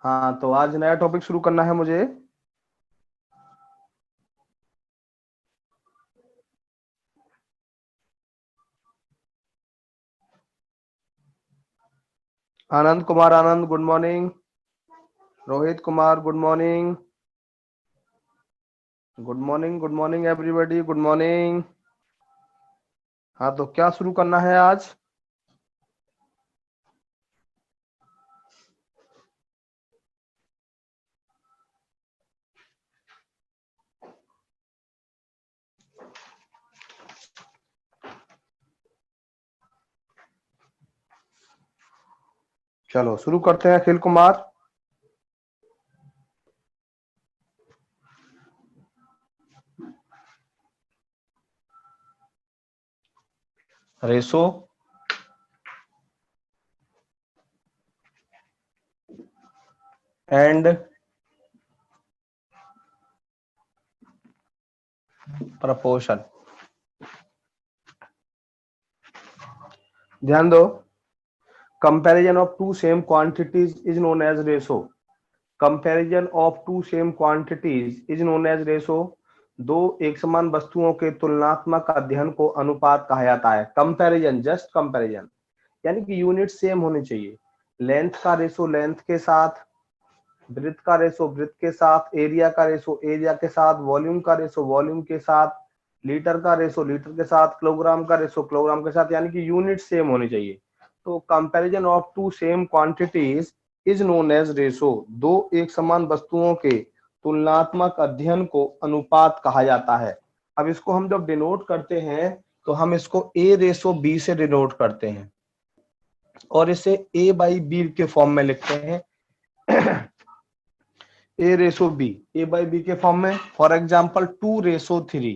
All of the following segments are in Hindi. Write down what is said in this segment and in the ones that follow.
हाँ, तो आज नया टॉपिक शुरू करना है मुझे। Anand Kumar Anand, good morning. Rohit Kumar, good morning. Good morning, good morning everybody, good morning. हाँ, तो क्या शुरू करना है आज? चलो शुरू करते हैं। Akhil Kumar. Ratio and proportion. ध्यान दो। Comparison of two same quantities is known as ratio. Comparison of two same quantities is known as ratio. दो एक समान वस्तुओं के तुलनात्मक अध्ययन को अनुपात कहा जाता है। कंपैरिजन, जस्ट कंपैरिजन, यानी कि यूनिट सेम होनी चाहिए। लेंथ का रेशो लेंथ के साथ, ब्रेथ का रेशो ब्रेथ के साथ, एरिया का रेशो एरिया के साथ, वॉल्यूम का रेशो वॉल्यूम के साथ, लीटर का रेशो लीटर के साथ, किलोग्राम का रेशो किलोग्राम के साथ, यानी कि यूनिट सेम होनी चाहिए। तो comparison of two same quantities is known as ratio. दो एक समान वस्तुओं के तुलनात्मक अध्ययन को अनुपात कहा जाता है। अब इसको हम जब डिनोट करते हैं तो हम इसको ए रेशो बी से डिनोट करते हैं और इसे ए बाई बी के फॉर्म में लिखते हैं। A ratio B, A by B के फॉर्म में। फॉर एग्जाम्पल 2:3,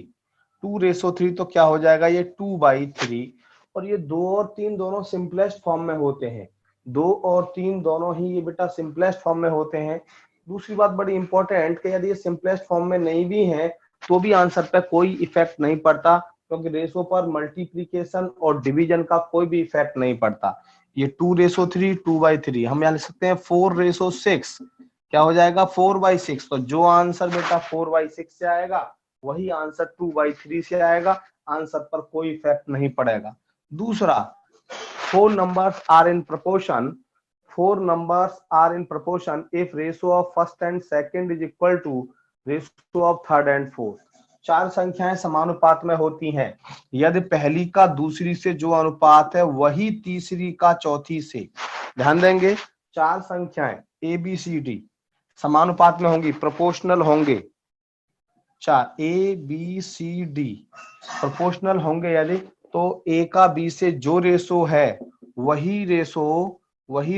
2:3 तो क्या हो जाएगा, ये 2/3। और ये 2 और 3 दोनों सिंपलेस्ट फॉर्म में होते हैं। 2 और 3 दोनों ही ये बेटा सिंपलेस्ट फॉर्म में होते हैं। दूसरी बात बड़ी इंपॉर्टेंट कि यदि ये सिंपलेस्ट फॉर्म में नहीं भी है तो भी आंसर पे कोई इफेक्ट नहीं पड़ता, क्योंकि रेशो पर मल्टीप्लीकेशन और डिवीजन का कोई भी इफेक्ट नहीं पड़ता। ये 2:3 2/3, हम यहाँ लिख सकते हैं 4:6। क्या हो जाएगा, 4/6। तो जो आंसर बेटा 4/6 से आएगा वही आंसर 2/3 से आएगा। आंसर पर कोई इफेक्ट नहीं पड़ेगा। दूसरा, four numbers are in proportion. Four numbers are in proportion if ratio of first and second is equal to ratio of third and fourth. चार संख्याएं समानुपात में होती हैं यदि पहली का दूसरी से जो अनुपात है वही तीसरी का चौथी से। ध्यान देंगे, चार संख्याएं ए बी सी डी समानुपात में होंगी, प्रोपोर्शनल होंगे। चार A B C D proportional होंगे यदि, तो ए का बी से जो रेशो है वही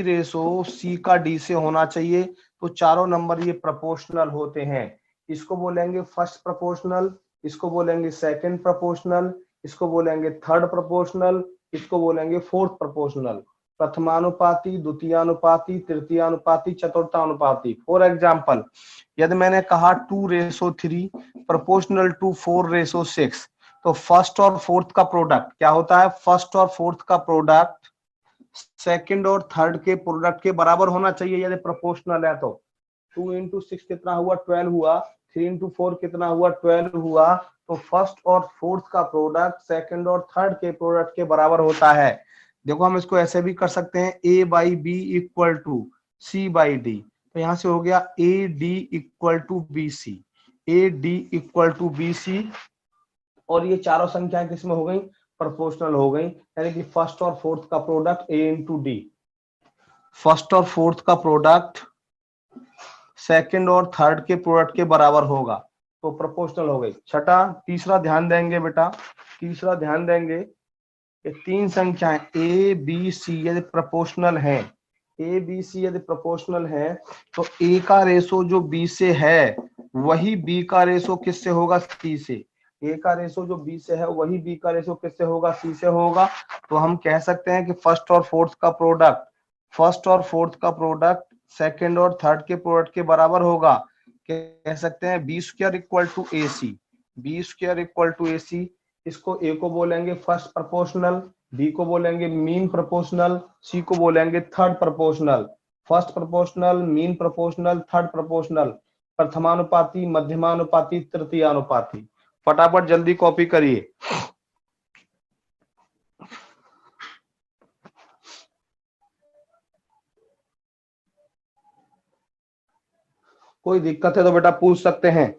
रेशो सी का डी से होना चाहिए। तो चारों नंबर ये प्रोपोर्शनल होते हैं। इसको बोलेंगे फर्स्ट प्रोपोर्शनल, इसको बोलेंगे सेकंड प्रोपोर्शनल, इसको बोलेंगे थर्ड प्रोपोर्शनल, इसको बोलेंगे फोर्थ प्रोपोर्शनल। प्रथमानुपाती, द्वितीयानुपाती, तृतीयानुपाती, चतुर्थानुपाती। फॉर एग्जाम्पल, यदि मैंने कहा 2:3 प्रोपोर्शनल टू 4:6, तो फर्स्ट और फोर्थ का प्रोडक्ट क्या होता है, फर्स्ट और फोर्थ का प्रोडक्ट सेकंड और थर्ड के प्रोडक्ट के बराबर होना चाहिए यदि प्रोपोर्शनल है तो। 2 into 6 कितना हुआ, 12 हुआ। 3 into 4 कितना हुआ, 12 हुआ। तो फर्स्ट और फोर्थ का प्रोडक्ट सेकंड और थर्ड के प्रोडक्ट के बराबर होता है। देखो हम इसको ऐसे भी कर सकते हैं, A by B equal to C by D. तो यहां से हो गया A D equal to B C, A D equal to B C. और ये चारों संख्याएं किसमें हो गई, प्रोपोर्शनल हो गई, यानी कि फर्स्ट और फोर्थ का प्रोडक्ट ए इंटू डी, फर्स्ट और फोर्थ का प्रोडक्ट सेकंड और थर्ड के प्रोडक्ट के बराबर होगा, तो प्रोपोर्शनल हो गई। छठा, तीसरा ध्यान देंगे बेटा, तीसरा ध्यान देंगे कि तीन संख्याएं ए बी सी यदि प्रोपोर्शनल है, ए बी सी यदि प्रोपोर्शनल है, तो ए का रेशो जो बी से है वही बी का रेशो किससे होगा, सी से। ए का रेशो जो बी से है वही बी का रेशो किससे होगा, सी से होगा। तो हम कह सकते हैं कि फर्स्ट और फोर्थ का प्रोडक्ट, फर्स्ट और फोर्थ का प्रोडक्ट सेकंड और थर्ड के प्रोडक्ट के बराबर होगा। कह सकते हैं B square equal to A C, B square equal to A C. इसको ए को बोलेंगे फर्स्ट प्रोपोर्शनल, बी को बोलेंगे मीन प्रोपोर्शनल, सी को बोलेंगे third proportional. First proportional, mean proportional, third proportional, प्रथमानुपाती, मध्यमानुपाती, तृतीयानुपाती। फटाफट जल्दी कॉपी करिए। कोई दिक्कत है तो बेटा पूछ सकते हैं।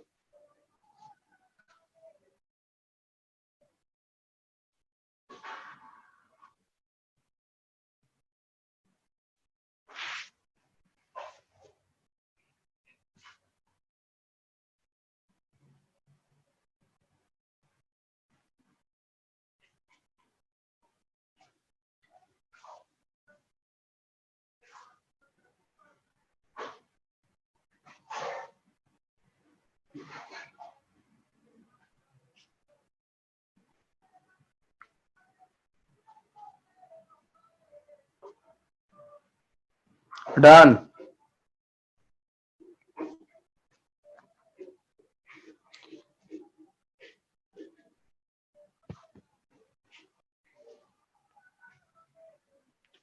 डन।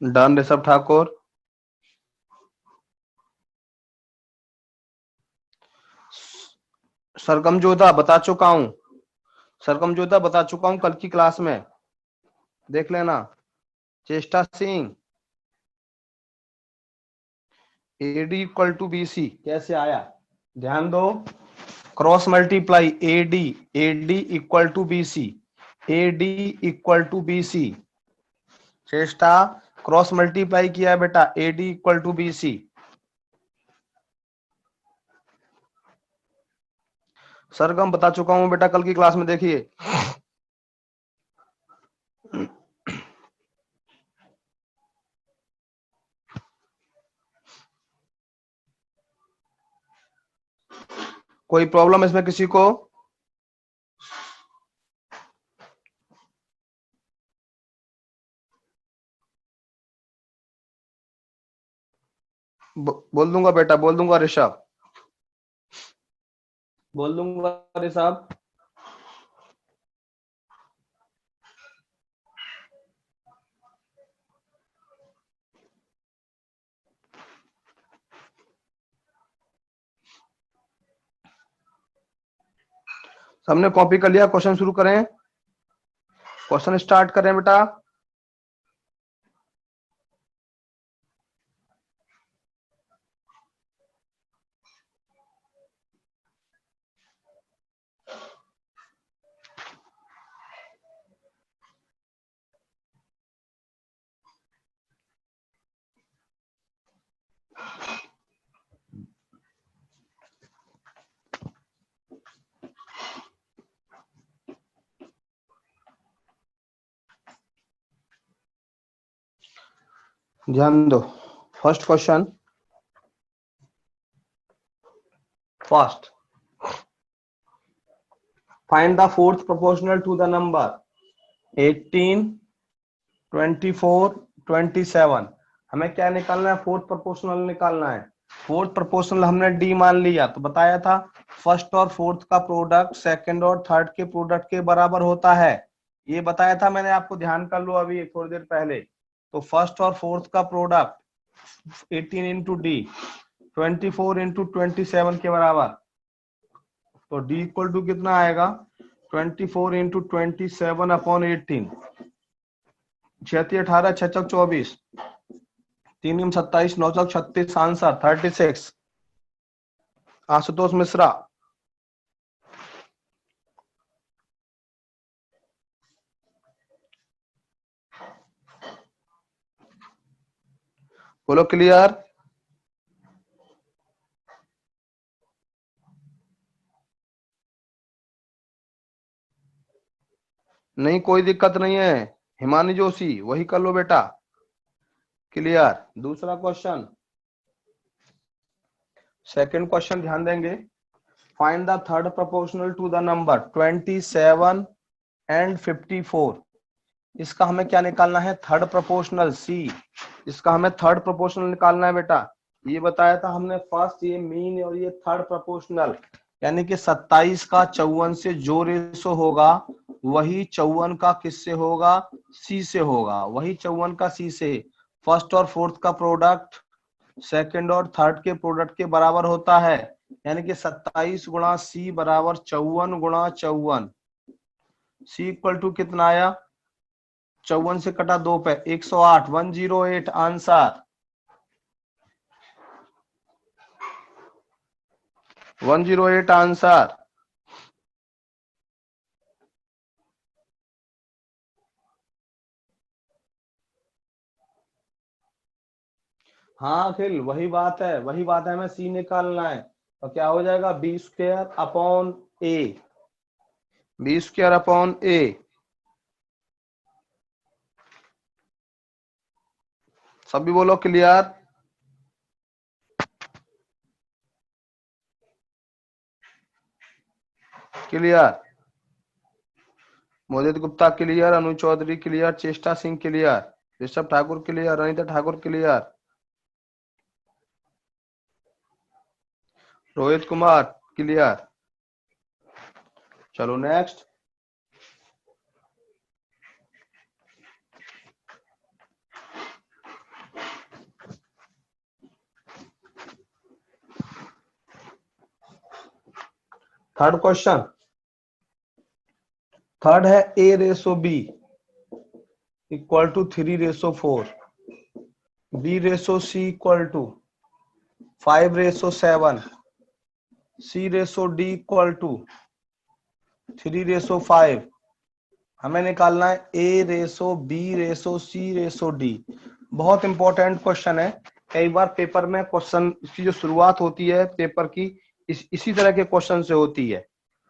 डन ऋषभ ठाकुर। सरगम जोधा बता चुका हूं, सरगम जोधा बता चुका हूं कल की क्लास में, देख लेना। Cheshta Singh, AD equal to BC कैसे आया, ध्यान दो। Cross multiply AD, AD equal to BC, AD equal to BC. Cheshta cross multiply किया है बेटा, AD equal to BC. Sargam बता चुका हूं बेटा कल की क्लास में, देखिए। कोई प्रॉब्लम इसमें किसी को? बोल दूंगा बेटा, बोल दूंगा ऋषभ, बोल दूंगा ऋषभ। हमने कॉपी कर लिया, क्वेश्चन शुरू करें, क्वेश्चन स्टार्ट करें बेटा। ध्यान दो, first question, first, find the fourth proportional to the number 18, 24, 27। हमें क्या निकालना है, फोर्थ प्रोपोर्शनल निकालना है। फोर्थ प्रोपोर्शनल हमने डी मान लिया, तो बताया था फर्स्ट और फोर्थ का प्रोडक्ट सेकंड और थर्ड के प्रोडक्ट के बराबर होता है, ये बताया था मैंने आपको, ध्यान कर लो अभी थोड़ी देर पहले। तो फर्स्ट और फोर्थ का प्रोडक्ट 18 इंटू डी, 24 इंटू 27 के बराबर। तो डी इक्वल टू कितना आएगा, 24 इंटू 27 अपॉन 18, 86, 18, 6 चौक 24, 3 27, 9 चौक 36, आंसर 36। आशुतोष मिश्रा, बोलो क्लियर। नहीं कोई दिक्कत नहीं है, हिमानी जोशी वही कर लो बेटा, क्लियर। दूसरा क्वेश्चन, सेकंड क्वेश्चन ध्यान देंगे। Find the third proportional to the number 27 and 54। इसका हमें क्या निकालना है, थर्ड प्रोपोर्शनल सी। इसका हमें थर्ड प्रोपोर्शनल निकालना है बेटा। ये बताया था हमने फर्स्ट, ये मीन और ये थर्ड प्रोपोर्शनल, यानी कि 27 का 54 से जो रेशो होगा वही 54 का किससे होगा, सी से होगा, वही 54 का सी से। फर्स्ट और फोर्थ का प्रोडक्ट सेकंड और थर्ड के प्रोडक्ट के बराबर होता है, यानी कि 27 गुणा सी बराबर 54 गुणा 54। सी इक्वल टू कितना आया, 54 से कटा 2 पे 108, 108 आंसर, 108 आंसर। हाँ अखिल वही बात है, हमें सी निकालना है। तो क्या हो जाएगा, B square upon A, B square upon A. सभी बोलो clear. Clear, Modit Gupta clear, Anu Chaudhary clear, Cheshta Singh clear, Rishabh Thakur clear, Anita Thakur clear, Rohit Kumar clear. चलो नेक्स्ट। थर्ड क्वेश्चन, थर्ड है A ratio B equal to 3:4, B ratio C equal to 5:7, C ratio D equal to 3:5। हमें निकालना है A ratio B ratio C ratio D. बहुत इंपॉर्टेंट क्वेश्चन है। कई बार पेपर में क्वेश्चन की जो शुरुआत होती है पेपर की इसी तरह के क्वेश्चन से होती है।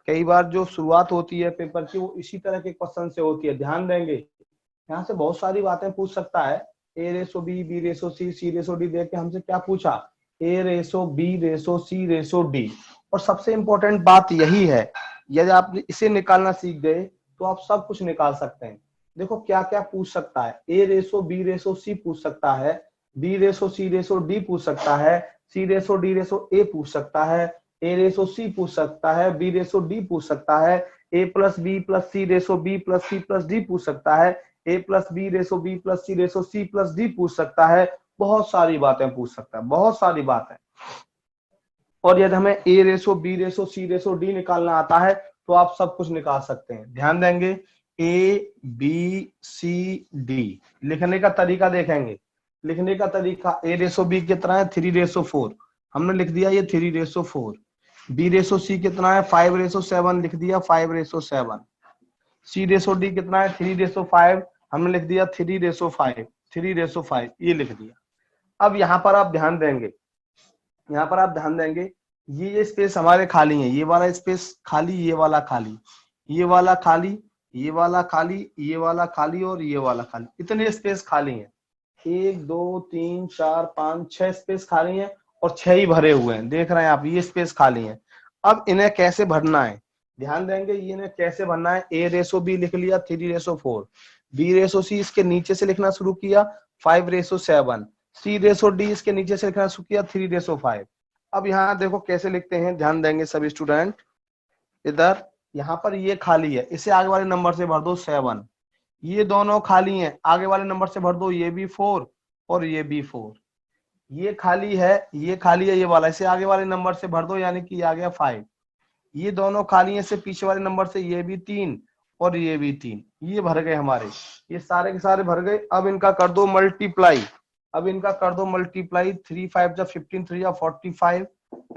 कई बार जो शुरुआत होती है पेपर की वो इसी तरह के क्वेश्चन से होती है, ध्यान देंगे। यहाँ से बहुत सारी बातें पूछ सकता है, A ratio B ratio C ratio D. देख के हमसे क्या पूछा, ए ratio B ratio C ratio D. और सबसे इंपॉर्टेंट बात यही है, यदि आप इसे निकालना सीख गए तो आप सब कुछ निकाल सकते हैं। देखो क्या क्या पूछ सकता है, ए रेसो बी रेसो सी पूछ सकता है, B ratio C ratio D पूछ सकता है, सी रेसो डी रेसो ए पूछ सकता है, ए रेसो सी पूछ सकता है, बी रेसो डी पूछ सकता है, A plus B plus C ratio B plus C plus D पूछ सकता है, A plus B ratio B plus C ratio C plus D पूछ सकता है। बहुत सारी बातें पूछ सकता है, बहुत सारी बातें। और यदि हमें ए ratio B ratio C ratio D निकालना आता है तो आप सब कुछ निकाल सकते हैं। ध्यान देंगे, ए बी सी डी लिखने का तरीका देखेंगे। लिखने का तरीका, ए रेसो बी कितना है 3:4, हमने लिख दिया ये 3:4। बी रेसो सी कितना है 5:7, लिख दिया 5:7। सी रेसो डी कितना है 3:5, हमने लिख दिया 3:5, 3:5 ये लिख दिया। अब यहाँ पर आप ध्यान देंगे, यहाँ पर आप ध्यान देंगे, ये स्पेस हमारे खाली है, ये वाला स्पेस खाली, ये वाला खाली, ये वाला खाली, ये वाला खाली, ये वाला खाली और ये वाला खाली, इतने स्पेस खाली हैं। 1 2 3 4 5 6 स्पेस खाली हैं और 6 ही भरे हुए हैं, देख रहे हैं आप, ये स्पेस खाली हैं। अब इन्हें कैसे भरना है, ध्यान देंगे, ये इन्हें कैसे भरना है। ए रेसो बी लिख लिया 3:4, बी रेसो सी इसके नीचे से लिखना शुरू किया 5:7, सी रेसो डी इसके नीचे से लिखना शुरू किया 3:5। अब यहाँ देखो कैसे लिखते हैं, ध्यान देंगे सभी स्टूडेंट। इधर यहाँ पर ये खाली है, इसे आगे वाले नंबर से भर दो 7, ये दोनों खाली हैं, आगे वाले नंबर से भर दो, ये भी 4 और ये भी 4। ये खाली है, ये खाली है, ये वाला, इसे आगे वाले नंबर से भर दो, यानी कि आ गया 5। ये दोनों खाली है, इससे पीछे वाले नंबर से ये भी 3 और ये भी 3, ये भर गए हमारे, ये सारे के सारे भर गए। अब इनका कर दो मल्टीप्लाई, अब इनका कर दो मल्टीप्लाई, 3 5 जा 15, 3 जा 45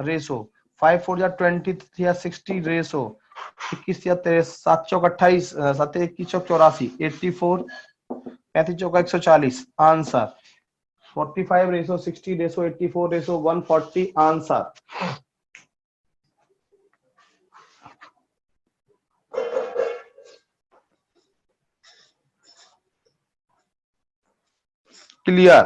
रेसो, 5 4 जा 20, 3 जा 60 रेसो, 21 या 7 चौक 28, 7 21 चौक 84, 84, 35 चौका 140 answer, 45 ratio 60 ratio 84 ratio 140 answer. Clear,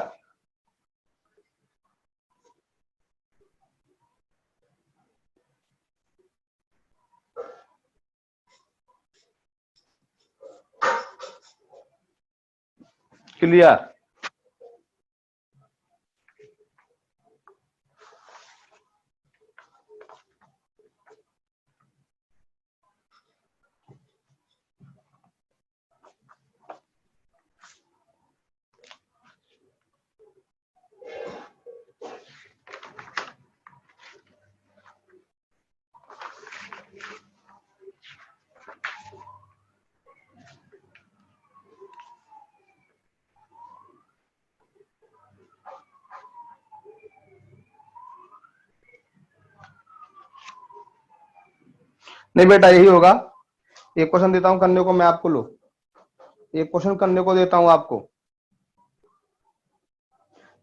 clear. नहीं बेटा यही होगा। एक क्वेश्चन देता हूं करने को मैं आपको, लो एक क्वेश्चन करने को देता हूं आपको,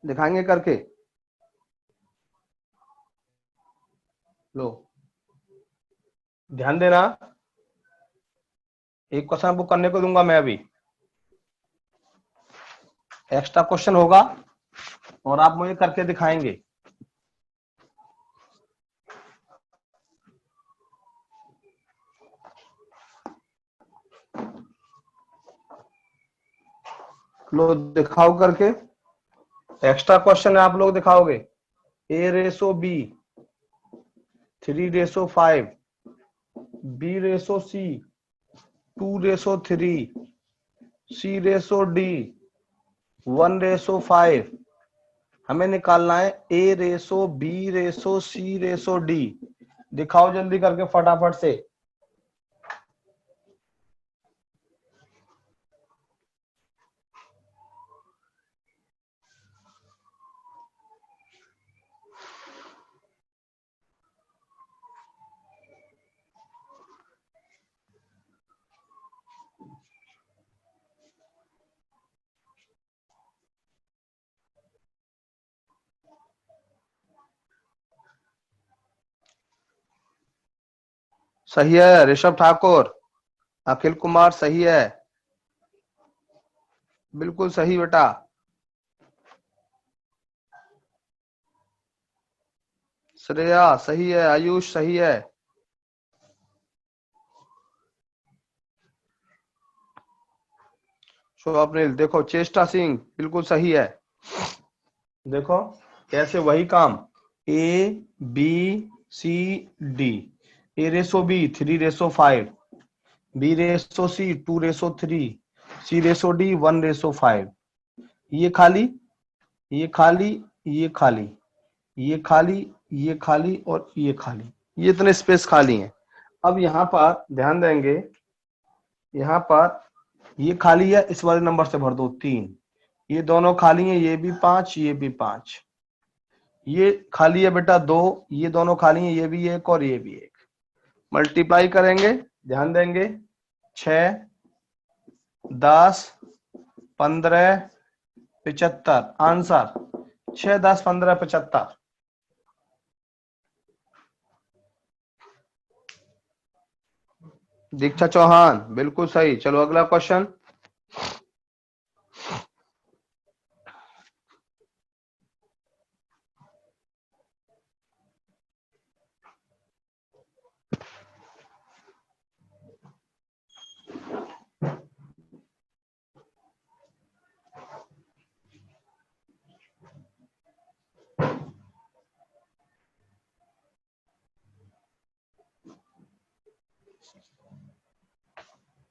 दिखाएंगे करके, लो ध्यान देना, एक क्वेश्चन आपको करने को दूंगा मैं अभी, एक्स्ट्रा क्वेश्चन होगा और आप मुझे करके दिखाएंगे। लो दिखाओ करके, एक्स्ट्रा क्वेश्चन है आप लोग दिखाओगे। ए ratio B 3:5, B ratio C 2:3, C ratio D 1:5। हमें निकालना है A ratio B ratio C ratio D. दिखाओ जल्दी करके फटाफट से। सही है ऋषभ ठाकुर, अखिल कुमार सही है, बिल्कुल सही बेटा। श्रेया सही है, आयुष सही है। स्वप्निल देखो, चेष्टा सिंह बिल्कुल सही है। देखो कैसे वही काम, A B C D, A ratio B 3:5, B ratio C 2:3, C ratio D 1:5। ये खाली, ये खाली, ये खाली, ये खाली, ये खाली और ये खाली, ये इतने स्पेस खाली हैं। अब यहाँ पर ध्यान देंगे, यहाँ पर ये खाली है, इस वाले नंबर से भर दो 3, ये दोनों खाली हैं, ये भी 5, ये भी 5, ये खाली है बेटा 2, ये दोनों खाली हैं, ये भी 1 और ये भी 1। मल्टीप्लाई करेंगे, ध्यान देंगे, 6, 10, 15, 75, आंसर 6, 10, 15, 75। दीक्षा चौहान बिल्कुल सही। चलो अगला question.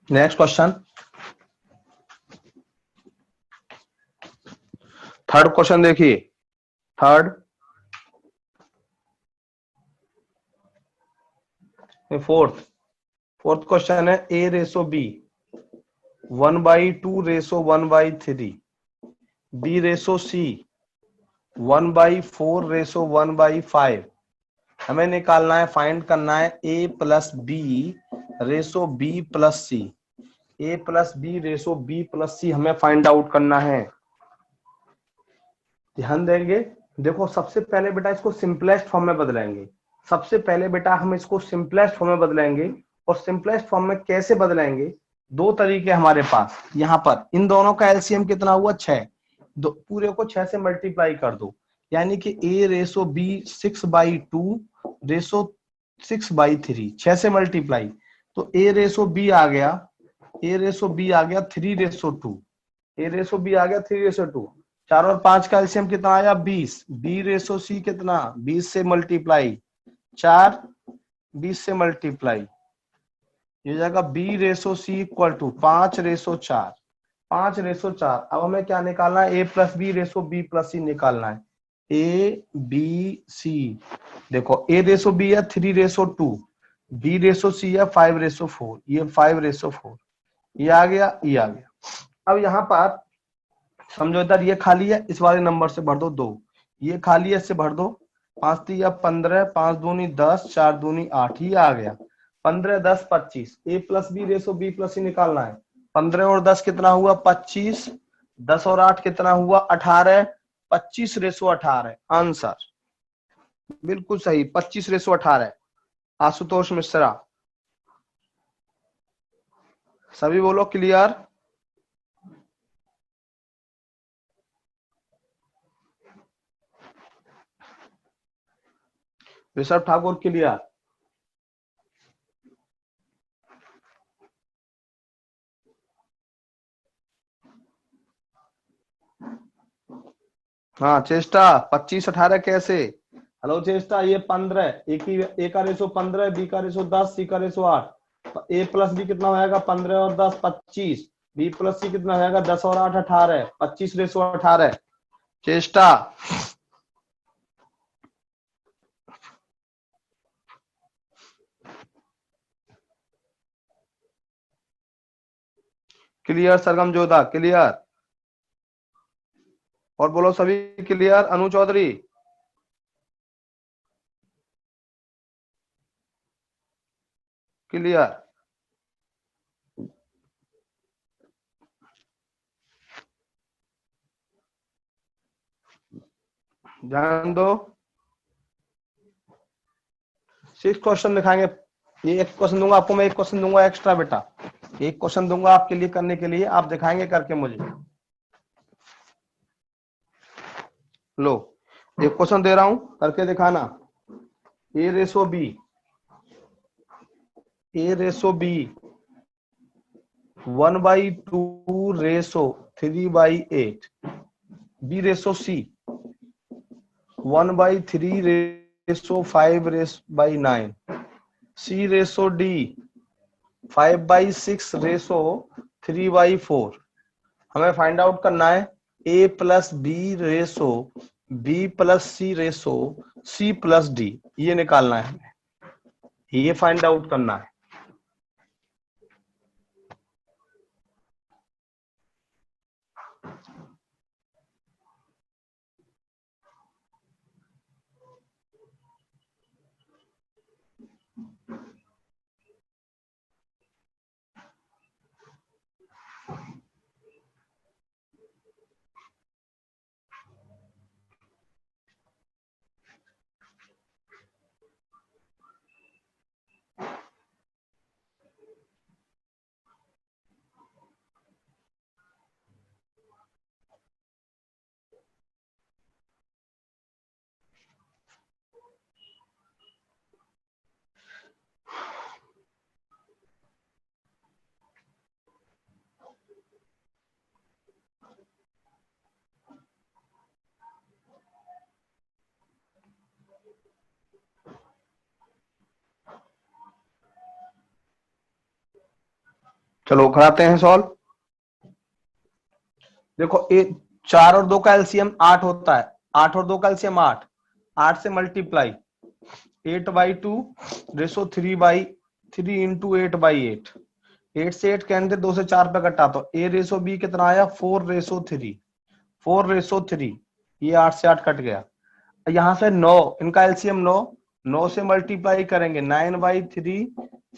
Next question, third question देखिए, थर्ड फोर्थ क्वेश्चन है A ratio B 1/2 ratio 1/3, B ratio C 1/4 ratio 1/5। हमें निकालना है, फाइंड करना है A plus B ratio B plus C, A plus B ratio B plus C हमें फाइंड आउट करना है। ध्यान देंगे, देखो सबसे पहले बेटा इसको सिंपलेस्ट फॉर्म में बदलेंगे। सबसे पहले बेटा हम इसको सिंपलेस्ट फॉर्म में बदलेंगे, और सिंपलेस्ट फॉर्म में कैसे बदलेंगे, दो तरीके हमारे पास। यहाँ पर इन दोनों का एलसीएम कितना हुआ 6, पूरे को 6 से मल्टीप्लाई कर दो, यानी कि ए रेसो बी 6/2 रेसो 6/3, 6 से मल्टीप्लाई, तो ए रेसो बी आ गया, ए रेसो बी आ गया 3:2, ए रेसो बी आ गया 3:2। 4 और 5 का एलसीएम कितना आया 20, बी रेसो सी कितना 20 से मल्टीप्लाई 4, 20 से मल्टीप्लाई, ये जाएगा B ratio C equal to 5:4, 5:4। अब हमें क्या निकालना है, A plus B ratio B plus C निकालना है, ए बी सी। देखो ए रेसो बी है 3:2, बी रेसो सी है 5:4, ये 5:4, ये आ गया, ये आ गया। अब यहाँ पर समझो इधर ये खाली है, इस वाले नंबर से भर दो 2, ये खाली है, इससे भर दो 5 3 15, 5 दूनी 10, 4 दूनी 8, ये आ गया। 15 10 25, A plus B ratio B plus C निकालना है। 15 और 10 कितना हुआ 25, 10 और 8 कितना हुआ 18, 25 रेसो 18 आंसर बिल्कुल सही 25 रेसो 18। आशुतोष मिश्रा, सभी बोलो क्लियर। ऋषभ ठाकुर क्लियर। हाँ चेष्टा 25 18 कैसे। हेलो चेष्टा ये 15 ए का रेशो 15, बी का रेशो 10, सी का रेशो 8, ए प्लस बी कितना हो जाएगा 15 और 10 25, बी प्लस सी कितना हो जाएगा 10 और 8 18, 25 रेशो 18। चेष्टा क्लियर। सरगम जोधा क्लियर। और बोलो सभी क्लियर। अनु चौधरी क्लियर। ध्यान दो 6 क्वेश्चन दिखाएंगे। ये एक क्वेश्चन दूंगा आपको, मैं एक क्वेश्चन दूंगा एक्स्ट्रा बेटा, एक क्वेश्चन दूंगा आपके लिए करने के लिए, आप दिखाएंगे करके मुझे। लो एक क्वेश्चन दे रहा हूं करके दिखाना। A ratio B, A ratio B 1/2 ratio 3/8, B ratio C 1/3 ratio 5/9, C ratio D 5/6 ratio 3/4। हमें फाइंड आउट करना है A plus B ratio B plus C ratio C plus D, ये निकालना है हमें, ये फाइंड आउट करना है। चलो कराते हैं सॉल्व। देखो ए 4 और 2 का एलसीएम 8 होता है, 8 और 2 का एलसीएम 8, 8 से मल्टीप्लाई 8/2 रेसो 3/3 इंटू 8/8, 8 से 8 कैंसिल, 2 से 4 पे कटा तो ए रेसो बी कितना आया 4/3, 4/3, ये 8 से 8 कट गया। यहाँ से 9, इनका एलसीएम 9, 9 से मल्टीप्लाई करेंगे 9/3,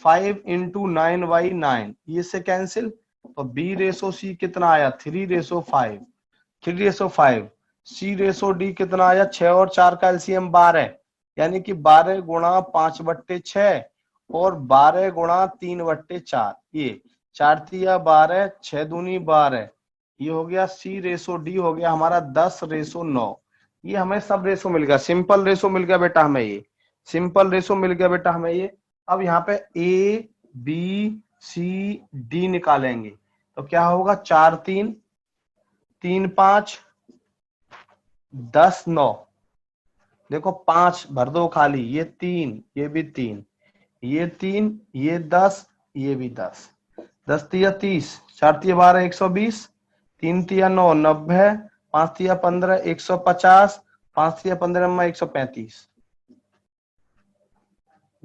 5 इंटू 9/9, ये से कैंसिल, तो बी रेसो सी कितना आया 3/5, 3/5, सी रेसो डी कितना आया 6 और 4 का एलसीएम 12, यानी कि 12 गुणा 5/6 और 12 गुणा 3/4, ये 4 तिया 12, 6 दूनी 12, ये हो गया सी रेसो डी हो गया हमारा 10/9। ये हमें सब रेशो मिल गया, सिंपल रेशो मिल गया बेटा हमें, ये सिंपल रेशो मिल गया बेटा हमें ये। अब यहाँ पे ए बी सी डी निकालेंगे तो क्या होगा 4 3 3 5 10 9, देखो 5 भर दो खाली, ये 3 ये भी 3, ये 3 ये 10 ये भी 10, 10 तिया 30, 4 तिया 12 120, 3 तिया 9 90, 5 तिया 15 150, 5 तिया 15 135।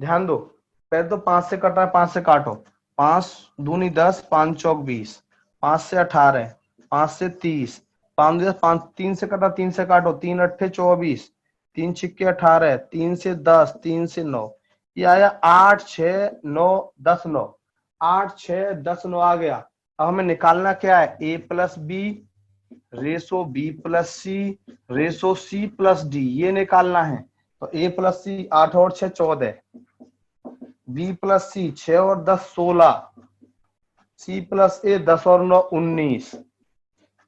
ध्यान दो पहले तो 5 से कट रहा है, 5 से काटो, 5 दूनी 10, 5 चौक 20, 5 से 18, 5 से 30, 5 3 से कटा, 3 से काटो, 3 अट्ठे 24, 3 छिक्के 18, 3 से 10, 3 से 9, ये आया 8 6 9 10 9, 8 6 10 9 आ गया। अब हमें निकालना क्या है, A plus B ratio B plus C ratio C plus D, ये निकालना है। तो ए प्लस सी 8 और 6 14, बी प्लस सी 6 और 10 16, सी प्लस ए 10 और 9 19,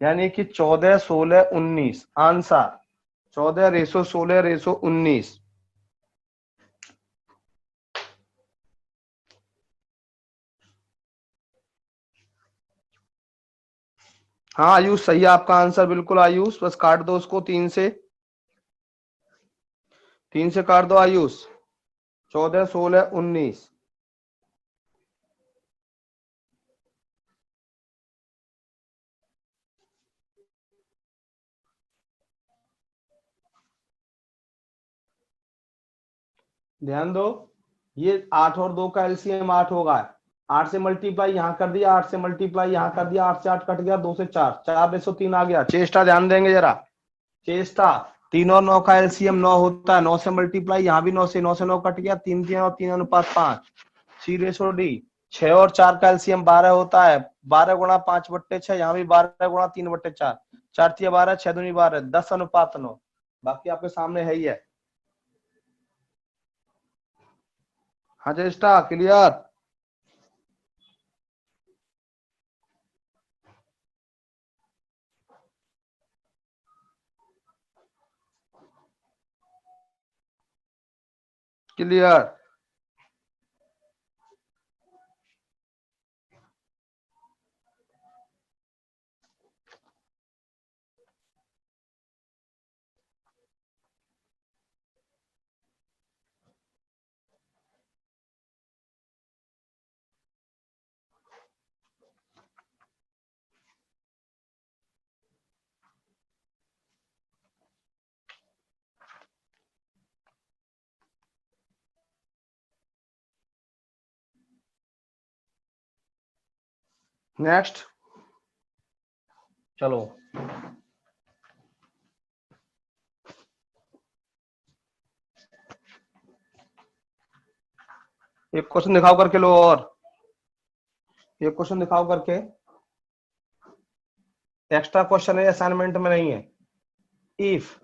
यानी कि 14 16 19 आंसर 14 रेसो 16 रेसो 19। हाँ आयुष सही है आपका आंसर, बिल्कुल आयुष, बस काट दो उसको 3 से, 3 से काट दो आयुष, 14 16 19। ध्यान दो, ये 8 और 2 का एलसीएम 8 होगा, 8 से मल्टीप्लाई यहाँ कर दिया, 8 से मल्टीप्लाई यहाँ कर दिया, 8 से 8 कट गया, 2 से 4 4 रेसो 3 आ गया। चेष्टा ध्यान देंगे जरा, चेष्टा 3 और 9 का एलसीएम 9 होता है, 9 से मल्टीप्लाई यहाँ भी 9 से 9 कट गया, 3 3 और 3 अनुपात 5, सी रेसो डी। 6 और 4 का एलसीएम 12 होता है, 12 गुणा 5/6, यहाँ भी 12 गुणा 3/4, 4 3 12 6 दूनी 12, 10 अनुपात 9। बाकी आपके सामने है ही है। हाँ चेष्टा क्लियर। क्लियर। नेक्स्ट चलो, एक क्वेश्चन दिखाओ करके लो, और एक क्वेश्चन दिखाओ करके, एक्स्ट्रा क्वेश्चन है, असाइनमेंट में नहीं है। If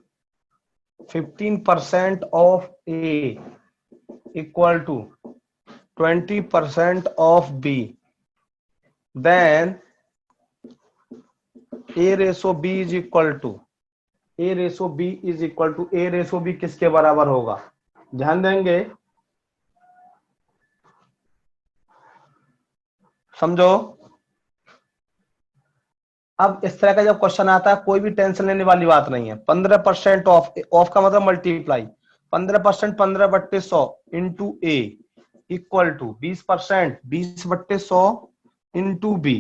15% of A equal to 20% of B, then A ratio B is equal to, A ratio B is equal to, A ratio B किसके बराबर होगा? ध्यान देंगे, समझो। अब इस तरह का जब क्वेश्चन आता है, कोई भी टेंशन लेने वाली बात नहीं है। 15% ऑफ, ऑफ का मतलब multiply, 15% 15/100 into A equal to 20% 20/100 into B,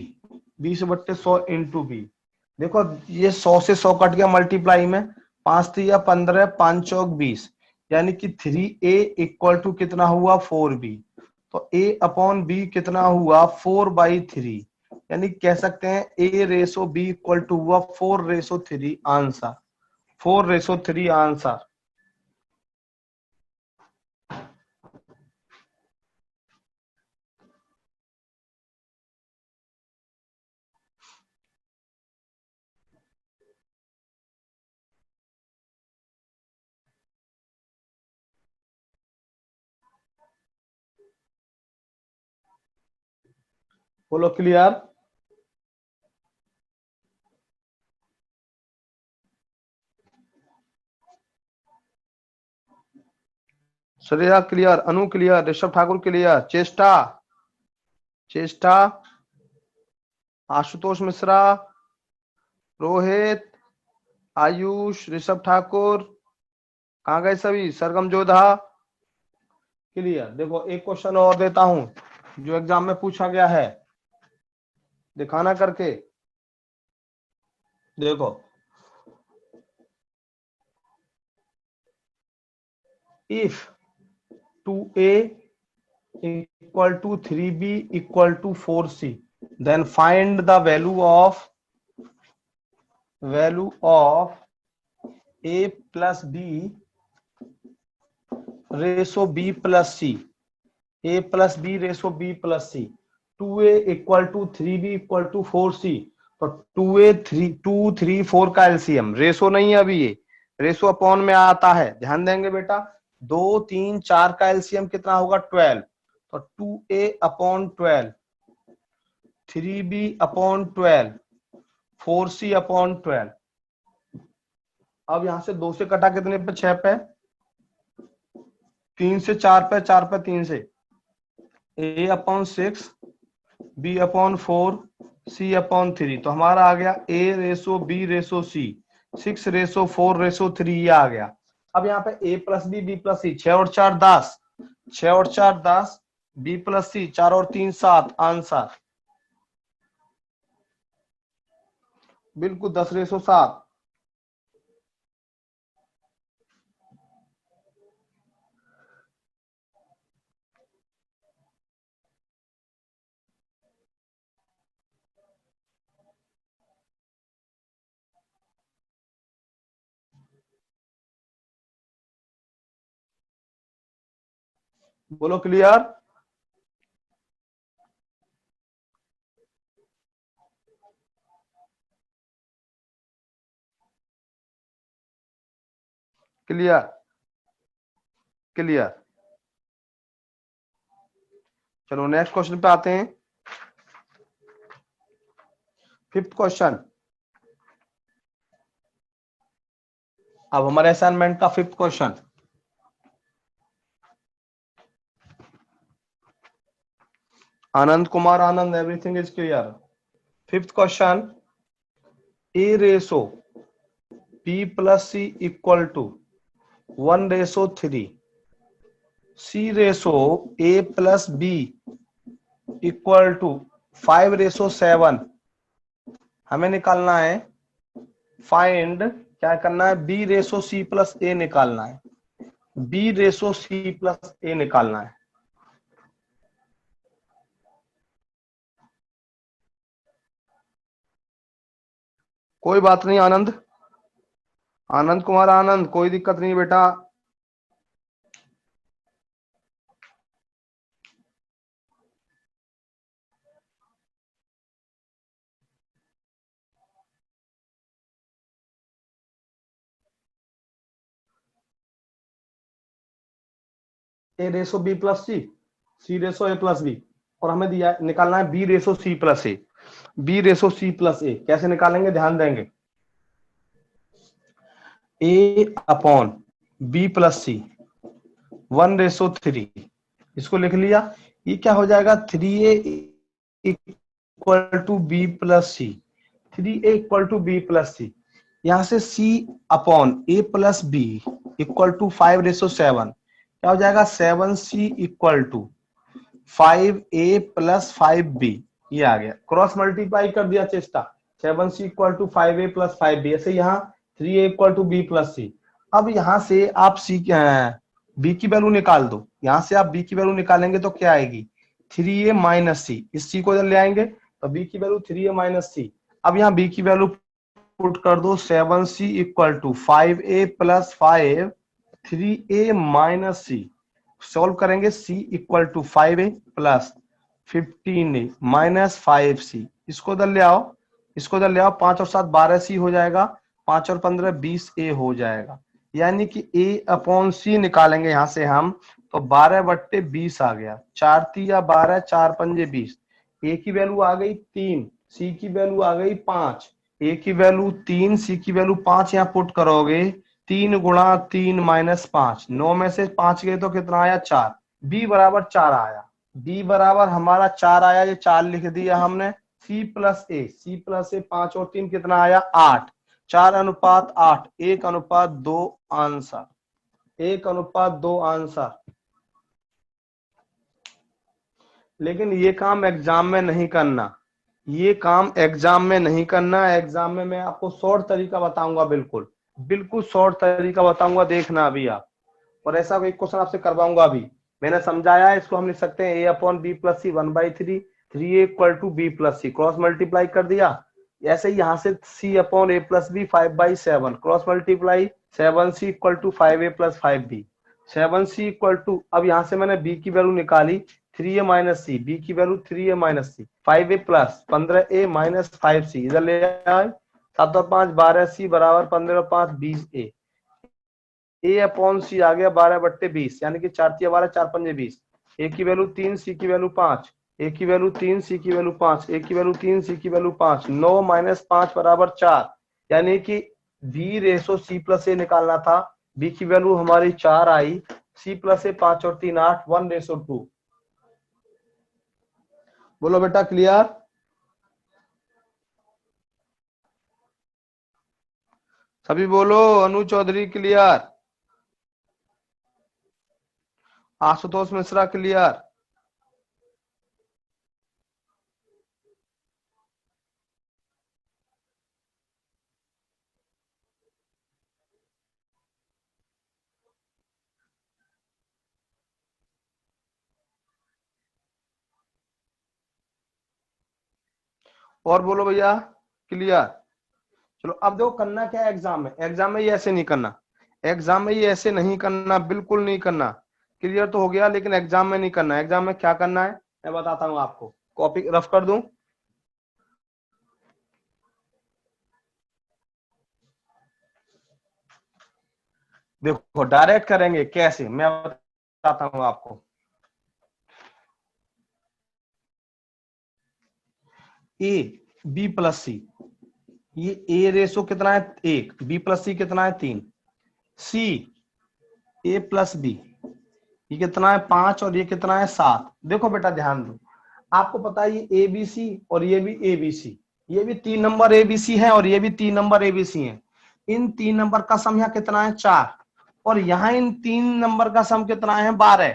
20/100 into B. देखो ये 100 से 100 कट गया मल्टीप्लाई में, 5 3 15 5 चौक 20, यानी कि 3a इक्वल टू कितना हुआ 4b। तो a अपॉन b कितना हुआ 4/3, यानी कह सकते हैं a ratio b equal to हुआ 4/3 आंसर, 4/3 आंसर। बोलो clear. Shreya clear, Anu clear, Rishabh Thakur clear, Cheshta, Cheshta, Ashutosh Mishra, Rohit, Ayush, Rishabh Thakur, कहाँ गए सभी? सरगम जोधा क्लियर। देखो एक क्वेश्चन और देता हूं जो एग्जाम में पूछा गया है, दिखाना करके। देखो if 2a equal to 3b equal to 4c, then find the value of a plus b ratio b plus c। A plus B ratio B plus C, 2a equal to 3b equal to 4c। तो 2a 2 3 4 का एलसीएम, रेसो नहीं है अभी, ये रेसो अपॉन में आता है, ध्यान देंगे बेटा। 2 3 4 का एलसीएम कितना होगा 12, तो 2a upon 12, 3b upon 12, 4c upon 12। अब यहां से 2 से कटा कितने पे 6 पे, 3 से 4 पे, 4 पे 3 से, a upon 6, b upon 4, c upon 3। तो हमारा आ गया a ratio b ratio c, 6 ratio 4 ratio 3, ये आ गया। अब यहाँ पे a plus B B plus C, 6 और 4 10, 6 और 4 10, b प्लस सी 4 और 3 7, आंसर बिल्कुल 10 रेसो 7। बोलो क्लियर। Clear clear. चलो नेक्स्ट क्वेश्चन पे आते हैं। फिफ्थ क्वेश्चन, अब हमारे असाइनमेंट का fifth question. Anand Kumar Anand, everything is clear. Fifth question, A ratio B plus C equal to 1:3, C ratio A plus B equal to 5:7। हमें निकालना है फाइंड, क्या करना है, B ratio C plus A निकालना है, B ratio C plus A निकालना है। कोई बात नहीं आनंद, आनंद कुमार आनंद, कोई दिक्कत नहीं बेटा। A ratio B plus C ratio A plus B, और हमें दिया निकालना है B ratio C plus A, B ratio C plus A कैसे निकालेंगे, ध्यान देंगे। A upon B plus C 1:3, इसको लिख लिया। ये क्या हो जाएगा, 3a equal to B plus C, 3a equal to B plus C. यहां से c upon a plus B equal to 5:7, क्या हो जाएगा 7c equal to 5a plus 5b, ये आ गया। क्रॉस मल्टीप्लाई कर दिया चेष्टा, 7c equal to 5a plus 5b, ऐसे यहाँ 3a equal to b plus C. अब यहाँ से आप b की वैल्यू निकाल दो, यहाँ से आप b की वैल्यू निकालेंगे तो क्या आएगी 3a माइनस सी, इस c को इधर ले आएंगे तो b की वैल्यू 3a माइनस सी। अब यहाँ b की वैल्यू पुट कर दो, 7c equal to 5a plus 5 3a minus C, solve करेंगे c equal to 5a plus 15a minus 5c, इसको इधर ले आओ, इसको इधर ले आओ, 5 और 7 12c हो जाएगा, 5 और 15 20a हो जाएगा। यानी कि a अपॉन c निकालेंगे यहां से हम, तो 12/20 आ गया, 4 तिया 12, 4 पंजे 20। a की वैल्यू आ गई 3, c की वैल्यू आ गई 5, a की वैल्यू 3, c की वैल्यू 5, यहाँ पुट करोगे 3 गुणा 3 माइनस 5, 9 में से 5 गए तो कितना आया 4, b बराबर 4 आया, b बराबर हमारा 4 आया, ये 4 लिख दिया हमने। c प्लस ए, 5 और 3 कितना आया 8, 4:8, 1:2 आंसर, 1:2 आंसर। लेकिन ये काम एग्जाम में नहीं करना, ये काम एग्जाम में नहीं करना। एग्जाम में मैं आपको शॉर्ट तरीका बताऊंगा, बिल्कुल बिल्कुल शॉर्ट तरीका बताऊंगा, देखना अभी आप। और ऐसा कोई क्वेश्चन आपसे करवाऊंगा अभी, मैंने समझाया है, इसको हम लिख सकते हैं a upon B plus C 1/3, 3a equal to B plus C, cross multiply कर दिया। ऐसे ही यहाँ से c upon a plus B 5/7, cross multiply 7c equal to 5a plus 5b, 7c equal to, अब यहां से मैंने b की वैल्यू निकाली 3a माइनस सी, b की value 3a minus C, 5a plus 15a minus 5c, इधर ले आए 7 और 5 12c बराबर 15 और 5 20a, a अपॉन सी आ गया 12/20, यानी कि 4 × 12 4 × 5 20, a की वैल्यू 3 c की वैल्यू 5, a की वैल्यू 3 c की वैल्यू 5, a की वैल्यू 3 c की वैल्यू 5, 9 माइनस 5 बराबर 4, यानी कि b ratio c plus A निकालना था, b की वैल्यू हमारी 4 आई, c प्लस ए 5 और 3 8, 1:2। बोलो बेटा क्लियर? सभी बोलो, अनु चौधरी क्लियर, आशुतोष मिश्रा क्लियर। और बोलो भैया क्लियर। चलो अब देखो करना क्या है एग्जाम में, एग्जाम में ये ऐसे नहीं करना, एग्जाम में ये ऐसे नहीं करना, बिल्कुल नहीं करना। क्लियर तो हो गया, लेकिन एग्जाम में नहीं करना। एग्जाम में क्या करना है मैं बताता हूँ आपको, कॉपी रफ कर दूं। देखो डायरेक्ट करेंगे कैसे, मैं बताता हूँ आपको। ए बी प्लस सी, ये ए रेशो कितना है 1, बी प्लस सी कितना है 3, सी ए प्लस बी ये कितना है 5 और ये कितना है 7। देखो बेटा ध्यान दो, आपको पता है ये एबीसी और ये भी एबीसी, ये भी 3 नंबर एबीसी है और ये भी 3 नंबर एबीसी है। इन 3 नंबर का सम यहाँ कितना है 4, और यहाँ इन 3 नंबर का सम कितना है 12।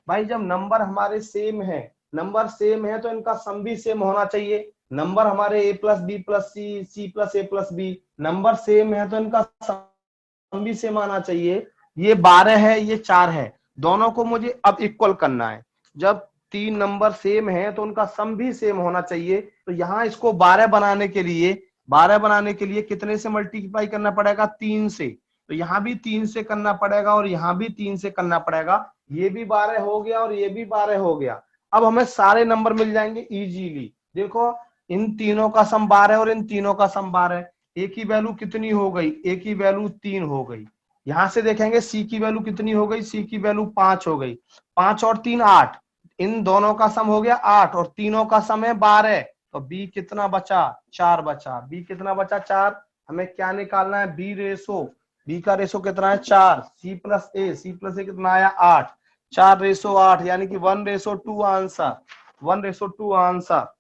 भाई जब नंबर हमारे सेम है, नंबर सेम है तो इनका सम भी सेम होना चाहिए। नंबर हमारे ए प्लस बी प्लस सी, सी प्लस ए प्लस बी, नंबर सेम है तो इनका सम भी सेम आना चाहिए। ये 12 है, ये 4 है, दोनों को मुझे अब इक्वल करना है। जब 3 नंबर सेम है तो उनका सम भी सेम होना चाहिए। तो यहाँ इसको 12 बनाने के लिए, 12 बनाने के लिए कितने से मल्टीप्लाई करना पड़ेगा 3 से, तो यहाँ भी 3 से करना पड़ेगा और यहाँ भी 3 से करना पड़ेगा। ये भी 12 हो गया और ये भी 12 हो गया। अब हमें सारे नंबर मिल जाएंगे इजीली। देखो इन तीनों का सम 12 और इन तीनों का सम 12, ए की वैल्यू कितनी हो गई, ए की वैल्यू 3 हो गई। यहां से देखेंगे सी की वैल्यू कितनी हो गई, सी की वैल्यू 5 हो गई, 5 और 3 8, इन दोनों का सम हो गया 8 और तीनों का सम है 12। तो बी कितना बचा 4 बचा, बी कितना बचा 4। हमें क्या निकालना है बी रेशो, बी का रेशो कितना है 4, सी प्लस ए, सी प्लस ए कितना आया 8, 4:8, यानी कि 1:2 आंसर, 1:2 आंसर।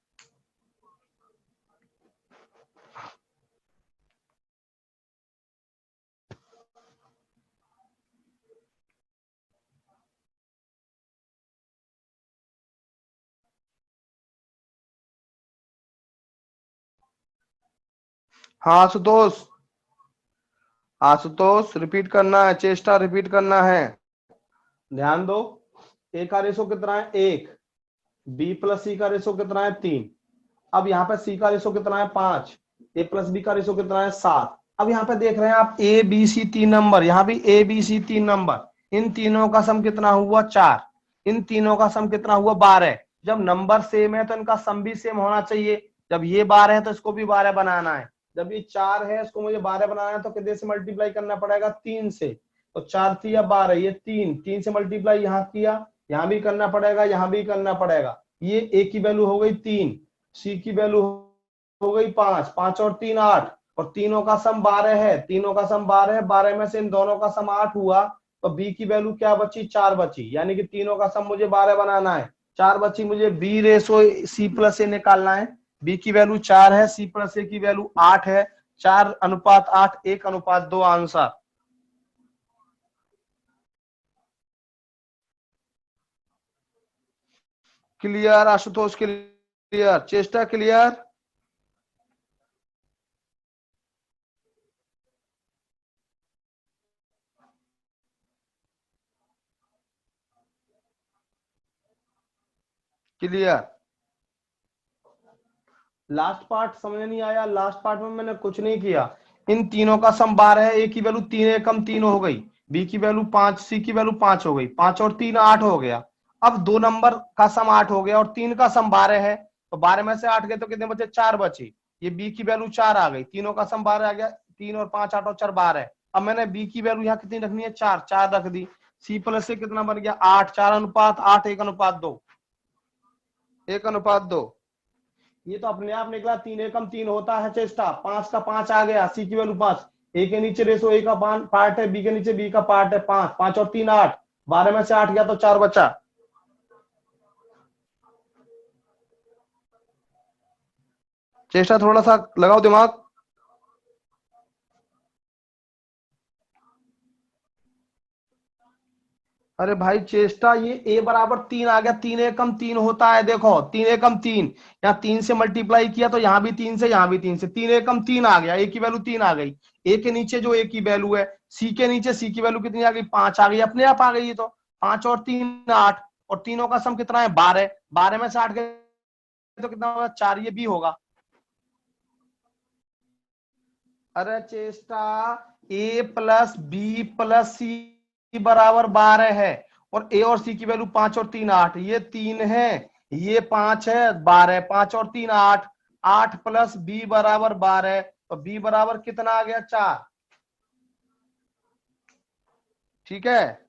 हाँ आशुतोष, आशुतोष रिपीट करना है, चेष्टा रिपीट करना है। ध्यान दो, ए का रेशो कितना है 1, बी प्लस सी का रेशो कितना है 3, अब यहाँ पे सी का रेशो कितना है 5, ए प्लस बी का रेशो कितना है 7। अब यहाँ पे देख रहे हैं आप ए बी सी 3 नंबर, यहाँ भी ए बी सी 3 नंबर, इन तीनों का सम कितना हुआ 4, इन तीनों का सम कितना हुआ 12। जब नंबर सेम है तो इनका सम भी सेम होना चाहिए। जब ये 12 है तो इसको भी 12 बनाना है, जब ये 4 है इसको मुझे 12 बनाना है तो कितने से मल्टीप्लाई करना पड़ेगा 3 से। तो 4 3 12, ये 3, 3 से मल्टीप्लाई यहाँ किया, यहाँ भी करना पड़ेगा, यहाँ भी करना पड़ेगा। ये ए की वैल्यू हो गई 3, सी की वैल्यू हो गई 5, 5 और 3 8, और तीनों का सम 12 है, तीनों का सम 12 है, 12 में से इन दोनों का सम 8 हुआ, तो बी की वैल्यू क्या बची 4 बची, यानी कि तीनों का सम मुझे 12 बनाना है, 4 बची। मुझे B ratio C plus A निकालना है, बी की वैल्यू 4 है, सी प्लस ए की वैल्यू 8 है, 4:8, 1:2 आंसर। क्लियर आशुतोष, क्लियर, चेष्टा क्लियर। क्लियर। लास्ट पार्ट समझ नहीं आया, लास्ट पार्ट में मैंने कुछ नहीं किया, इन तीनों का सम 12 है, ए की वैल्यू 3 एकम 3 हो गई, बी की वैल्यू 5, सी की वैल्यू 5 हो गई, 5 और 3 8 हो गया। अब 2 नंबर का सम 8 हो गया और 3 का सम 12 है, तो 12 में से 8 गए तो कितने बचे, 4 बचे। ये बी की वैल्यू 4 आ गई, तीनों का सम 12 आ गया, 3 और 5 8 और 4 12। अब मैंने बी की वैल्यू यहाँ कितनी रखनी है, 4, 4 रख दी। सी प्लस से कितना बन गया, 8, 4 अनुपात 8, 1 अनुपात 2, 1 अनुपात 2। ये तो अपने आप निकला, 3 एकम 3 होता है चेष्टा, 5 का 5 आ गया, सी की वैल्यू 5, ए के नीचे रेसो ए का पार्ट है, बी के नीचे बी का पार्ट है, 5, 5 और 3 8, 12 में से 8 गया तो 4 बचा। चेष्टा थोड़ा सा लगाओ दिमाग। अरे भाई चेष्टा, ये ए बराबर 3 आ गया, 3 एकम 3 होता है, देखो 3 एकम 3, यहाँ 3 से मल्टीप्लाई किया तो यहाँ भी 3 से, यहाँ भी 3 से, 3 एकम 3 आ गया, ए की वैल्यू 3 आ गई। ए के नीचे जो ए की वैल्यू है, सी के नीचे सी की वैल्यू कितनी आ गई, 5 आ गई, अपने आप आ गई। ये तो 5 और 3 8, और तीनों का सम कितना है, 12, 12 में से 8 गए तो कितना होगा, 4, ये भी होगा। अरे चेष्टा, ए प्लस बी प्लस सी बराबर 12 है, और ए और सी की वैल्यू 5 और 3 8, ये 3 है, ये 5 है, 12, 5 और 3 8, 8 प्लस बी बराबर 12, तो बी बराबर कितना आ गया, 4। ठीक है,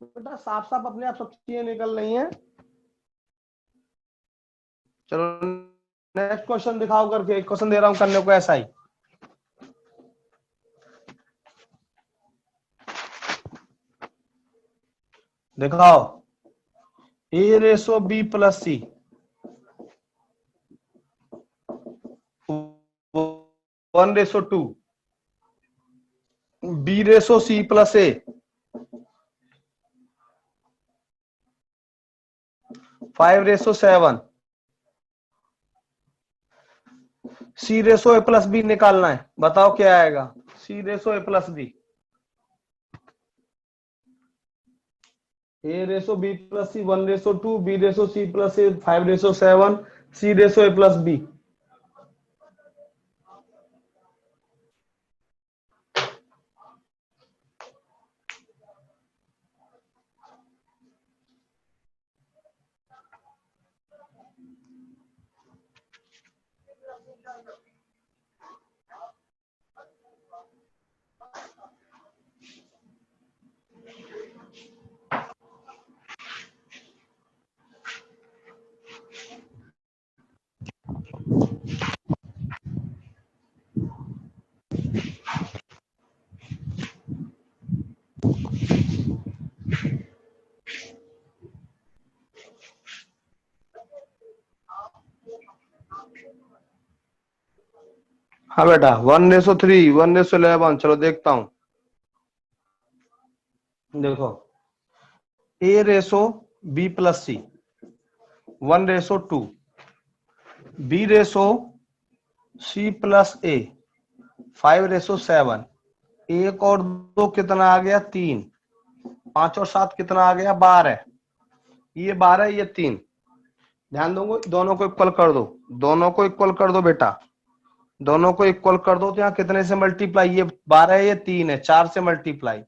बेटा साफ साफ अपने आप सब चीजें निकल रही हैं। चलो नेक्स्ट क्वेश्चन दिखाओ करके, एक क्वेश्चन दे रहा हूं करने को ऐसा ही। दिखाओ, ए ratio B plus C 1:2, B ratio C plus A 5:7, C ratio A plus B निकालना है, बताओ क्या आएगा, सी ratio A plus B. A ratio B plus C 1:2, B ratio C plus A 5:7, C ratio A plus B. हाँ बेटा 1:3, 1:11, चलो देखता हूं। देखो, ए रेसो बी प्लस सी 1:2, बी रेसो सी प्लस ए 5:7, एक और दो कितना आ गया, 3, 5 और 7 कितना आ गया, 12, ये 12, ये 3। ध्यान दोगे, दोनों को इक्वल कर दो, दोनों को इक्वल कर दो बेटा, दोनों को इक्वल कर दो, तो यहाँ कितने से मल्टीप्लाई, ये 12 है, ये 3 है, 4 से मल्टीप्लाई,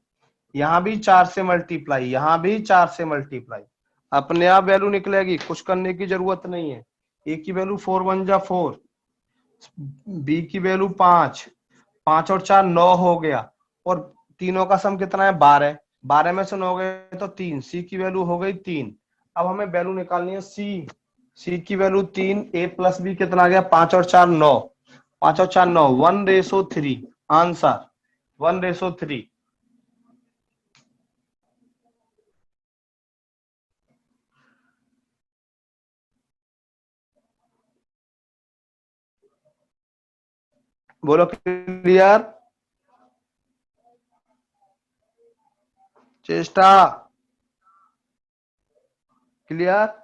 यहाँ भी 4 से मल्टीप्लाई, यहाँ भी 4 से मल्टीप्लाई, अपने आप वैल्यू निकलेगी, कुछ करने की जरूरत नहीं है। ए की वैल्यू 4 1 जा 4, बी की वैल्यू 5, 5 और 4 9 हो गया, और तीनों का सम कितना है, 12, 12 में से 9 गए तो 3, सी की वैल्यू हो गई 3। अब हमें वैल्यू निकालनी है सी, सी की वैल्यू 3, ए प्लस बी कितना आ गया, 5 और 4 9, 5 और 4 9, 1:3, आंसर 1:3। बोलो क्लियर, चेष्टा क्लियर।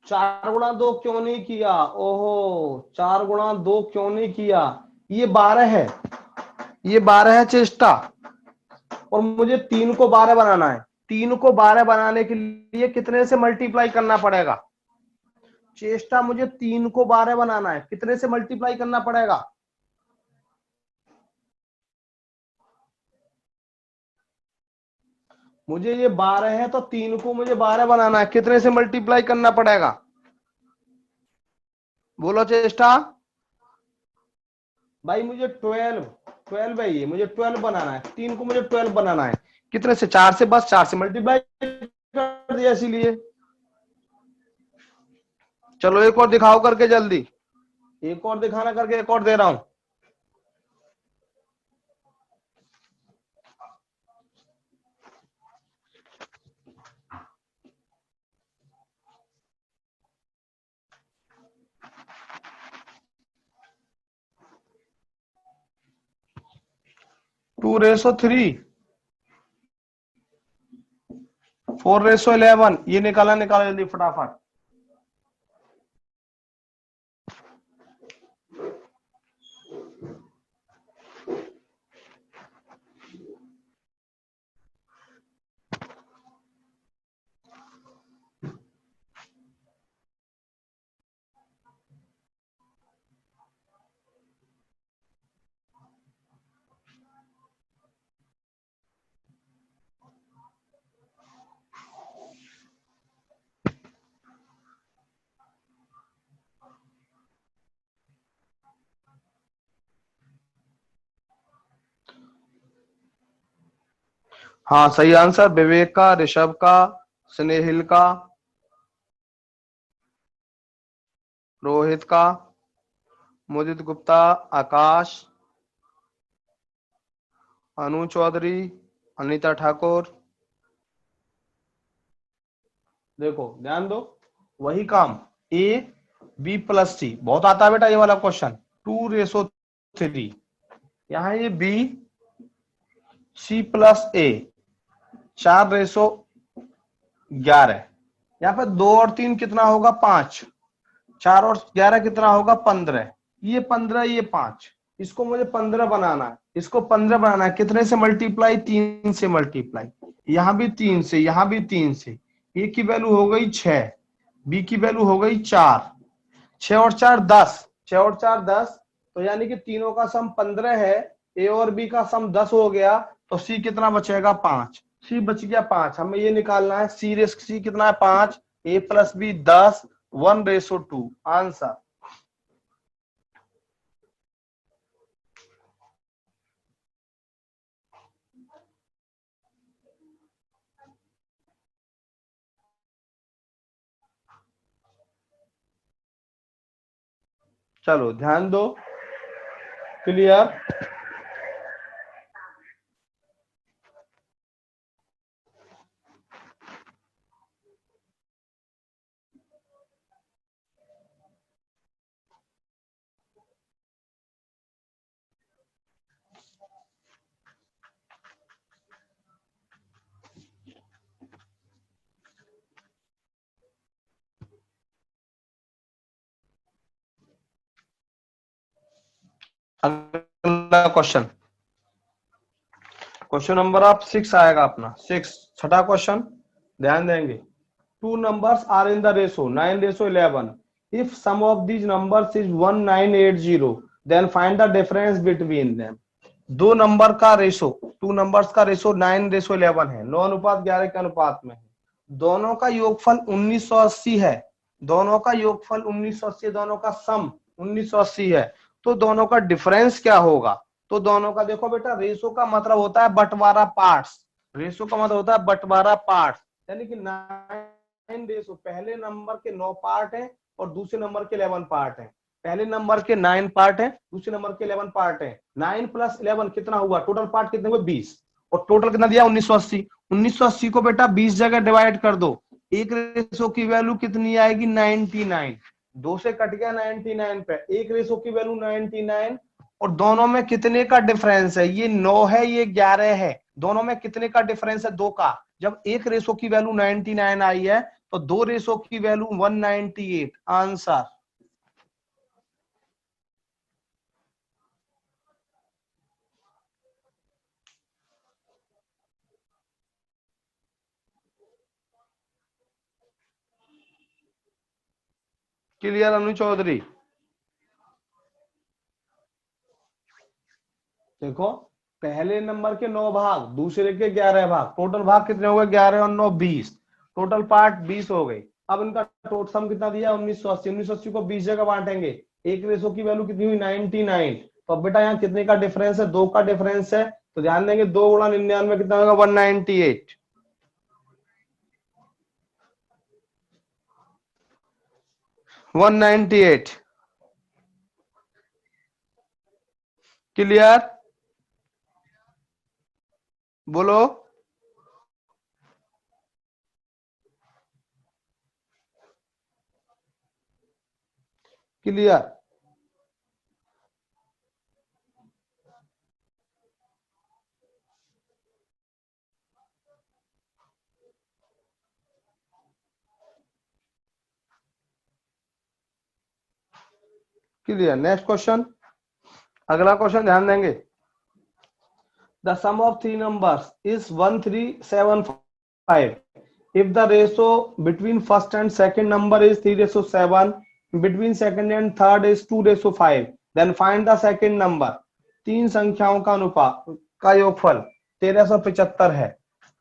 4 गुणा 2 क्यों नहीं किया? ओहो, 4 गुणा 2 क्यों नहीं किया? ये 12 है, ये 12 है चेष्टा, और मुझे 3 को 12 बनाना है। 3 को 12 बनाने के लिए कितने से मल्टीप्लाई करना पड़ेगा? चेष्टा, मुझे 3 को 12 बनाना है, कितने से मल्टीप्लाई करना पड़ेगा? मुझे ये 12 है तो 3 को मुझे 12 बनाना है, कितने से मल्टीप्लाई करना पड़ेगा? बोलो चेष्टा। भाई मुझे 12 है, ये मुझे 12 बनाना है, 3 को मुझे 12 बनाना है, कितने से? 4 से, बस 4 से मल्टीप्लाई कर दिया इसीलिए। चलो एक और दिखाओ करके जल्दी, एक और दिखाना करके, एक और दे रहा हूं। टू रेसो 3, 4/11, ये निकाला जल्दी फटाफट। हाँ सही आंसर विवेक का, ऋषभ का, स्नेहिल का, रोहित का, मुदित गुप्ता, आकाश, अनु चौधरी, अनीता ठाकुर। देखो ध्यान दो, वही काम, ए बी प्लस सी, बहुत आता है बेटा ये वाला क्वेश्चन। 2/3, यहाँ ये बी सी प्लस ए, 4/11, यहाँ पे 2 और 3 कितना होगा? 5, 4 और 11 कितना होगा? 15, ये 15, ये 5, इसको मुझे 15 बनाना है, इसको 15 बनाना है, कितने से मल्टीप्लाई? 3 से मल्टीप्लाई, यहाँ भी 3 से, यहाँ भी 3 से, ए की वैल्यू हो गई 6, बी की वैल्यू हो गई 4, 6 और 4 10, 6 और 4 10, तो यानी कि तीनों का सम 15 है, ए और बी का सम 10 हो गया, तो सी कितना बचेगा? 5, सी बच गया 5, हमें ये निकालना है, सी कितना है? 5, ए प्लस बी 10, 1/2 आंसर। चलो ध्यान दो, क्लियर। अगला क्वेश्चन, क्वेश्चन नंबर आप 6 आएगा अपना, 6, छठा क्वेश्चन, ध्यान देंगे। Two numbers are in the ratio 9/11, if sum of these numbers is 1980, then find the difference between them। दो नंबर का रेशो, टू नंबर्स का रेशो 9/11 है, 9 अनुपात 11 के अनुपात में है, दोनों का योगफल 1980 है, दोनों का योगफल 1980, दोनों का सम 1980 है, तो दोनों का डिफरेंस क्या होगा? तो दोनों का देखो बेटा, रेशो का मतलब होता है बंटवारा पार्ट्स, रेशो का मतलब होता है बंटवारा पार्ट्स, यानी कि 9 रेशो, पहले नंबर के 9 पार्ट हैं और दूसरे नंबर के 11 पार्ट हैं, पहले नंबर के 9 पार्ट है, दूसरे नंबर के 11 पार्ट है, 9 + 11 कितना हुआ? टोटल पार्ट कितने हुए? 20, और टोटल कितना दिया? 1980। 1980 को बेटा 20 जगह डिवाइड कर दो, एक रेशो की वैल्यू कितनी आएगी? 99, 2 से कट गया 99 पे, एक रेशो की वैल्यू 99, और दोनों में कितने का डिफरेंस है? ये 9 है, ये 11 है, दोनों में कितने का डिफरेंस है? 2 का। जब एक रेशो की वैल्यू 99 आई है तो 2 रेशो की value 198। Answer clear Anu Chaudhary? देखो पहले नंबर के 9 भाग, दूसरे के 11 भाग, टोटल भाग कितने हो गए? 11 और 9 20, टोटल पार्ट 20 हो गए। अब इनका टोटल सम कितना दिया? 1980। 1980 को 20 जगह बांटेंगे, एक रेशो की वैल्यू कितनी हुई? 99। तो अब बेटा यहाँ कितने का डिफरेंस है? 2 का डिफरेंस है, तो ध्यान देंगे 2 गुणा 99 कितना होगा? 198। 198 क्लियर? बोलो। क्लियर? क्लियर? नेक्स्ट क्वेश्चन, अगला क्वेश्चन ध्यान देंगे। The sum of three numbers is 1375. If the ratio between first and second number is 3:7, between second and third is 2:5, then find the second number. तीन संख्याओं का अनुपात का योगफल 1375 है।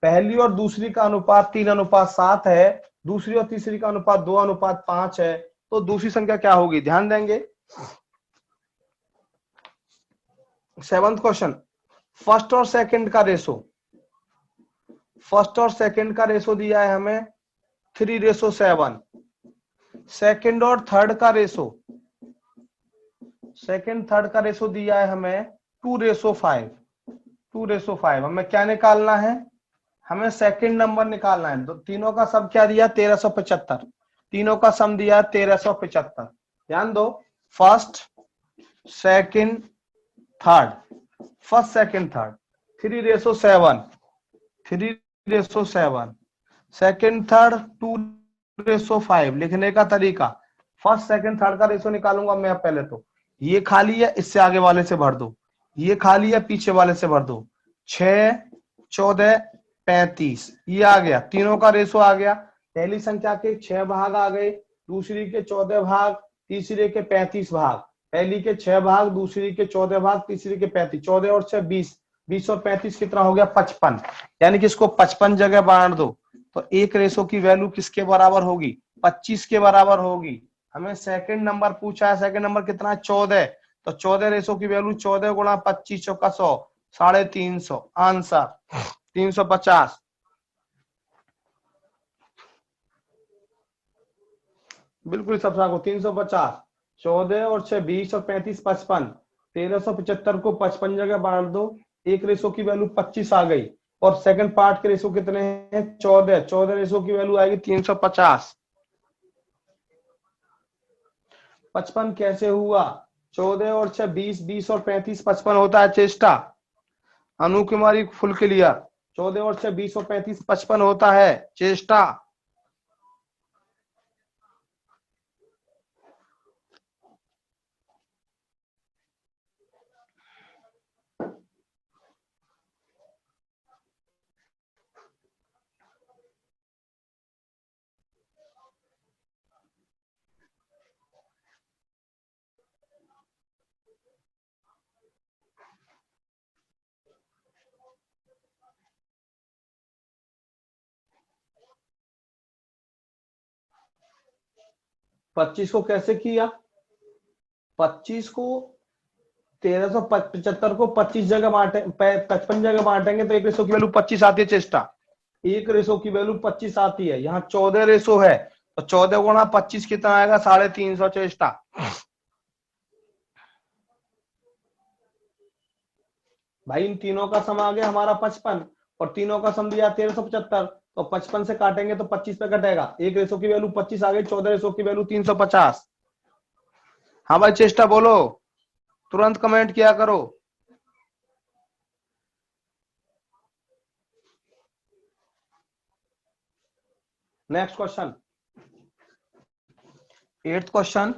पहली और दूसरी का अनुपात 3:7 है, दूसरी और तीसरी का अनुपात 2:5 है। तो दूसरी संख्या क्या होगी? ध्यान देंगे। सेवंथ क्वेश्चन, फर्स्ट और सेकंड का रेशो, फर्स्ट और सेकंड का रेशो दिया है हमें 3:7। सेकंड और थर्ड का रेशो, सेकंड थर्ड का रेशो दिया है हमें 2:5। 2:5 हमें क्या निकालना है? हमें सेकंड नंबर निकालना है। तो तीनों का सम क्या दिया? 1375। तीनों का सम दिया 1375। ध्यान दो, first second third, first second third, 3:7, 3:7, second third 2:5। लिखने का तरीका, फर्स्ट सेकंड थर्ड का रेशो निकालूंगा मैं पहले। तो ये खाली है, इससे आगे वाले से भर दो, ये खाली है, पीछे वाले से भर दो। 6, 14, 35, ये आ गया, तीनों का रेशो आ गया। पहली संख्या के 6 भाग आ गए, दूसरी के 14 भाग, तीसरे के 35 भाग। पहली के 6 भाग, दूसरी के 14 भाग, तीसरी के 35। 14 और 6 20, 20 और 35 कितना हो गया? 55। यानी कि इसको 55 जगह बांट दो, तो एक रेशो की वैल्यू किसके बराबर होगी? 25 के बराबर होगी। हमें सेकंड नंबर पूछा है, सेकंड नंबर कितना है? 14। तो 14 रेशो की वैल्यू 14 गुणा 25 चौका 100, 350। आंसर 350। बिल्कुल सब को 350। 14 और 6 20 और 35 55। 1375 को 55 जगह बांट दो, एक रेशो की वैल्यू 25 आ गई। और सेकंड पार्ट के रेशो कितने हैं? 14। 14 रेशो की वैल्यू आएगी 350। 55 कैसे हुआ? 14 और 6 20, 20 और 35 55 होता है। चेष्टा अनु कुमारी फुल क्लियर। 14 और 6 20 और 35 55 होता है। चेष्टा 25 को कैसे किया? 25 को 1375 को 25 जगह बांटे, 55 जगह बांटेंगे तो एक रेशो की वैल्यू 25 आती है। चेष्टा एक रेशो की वैल्यू 25 आती है। यहाँ 14 रेशो है, तो 14 गुणा 25 कितना आएगा? 350। चेष्टा भाई इन तीनों का सम आ गया हमारा 55, और तीनों का सम दिया 1375। तो 55 से काटेंगे तो 25 पे कटेगा, एक रेशो की वैल्यू 25 आ गई, 14 रेशो की वैल्यू 350। हाँ भाई चेष्टा बोलो, तुरंत कमेंट किया करो। Next question, 8th question,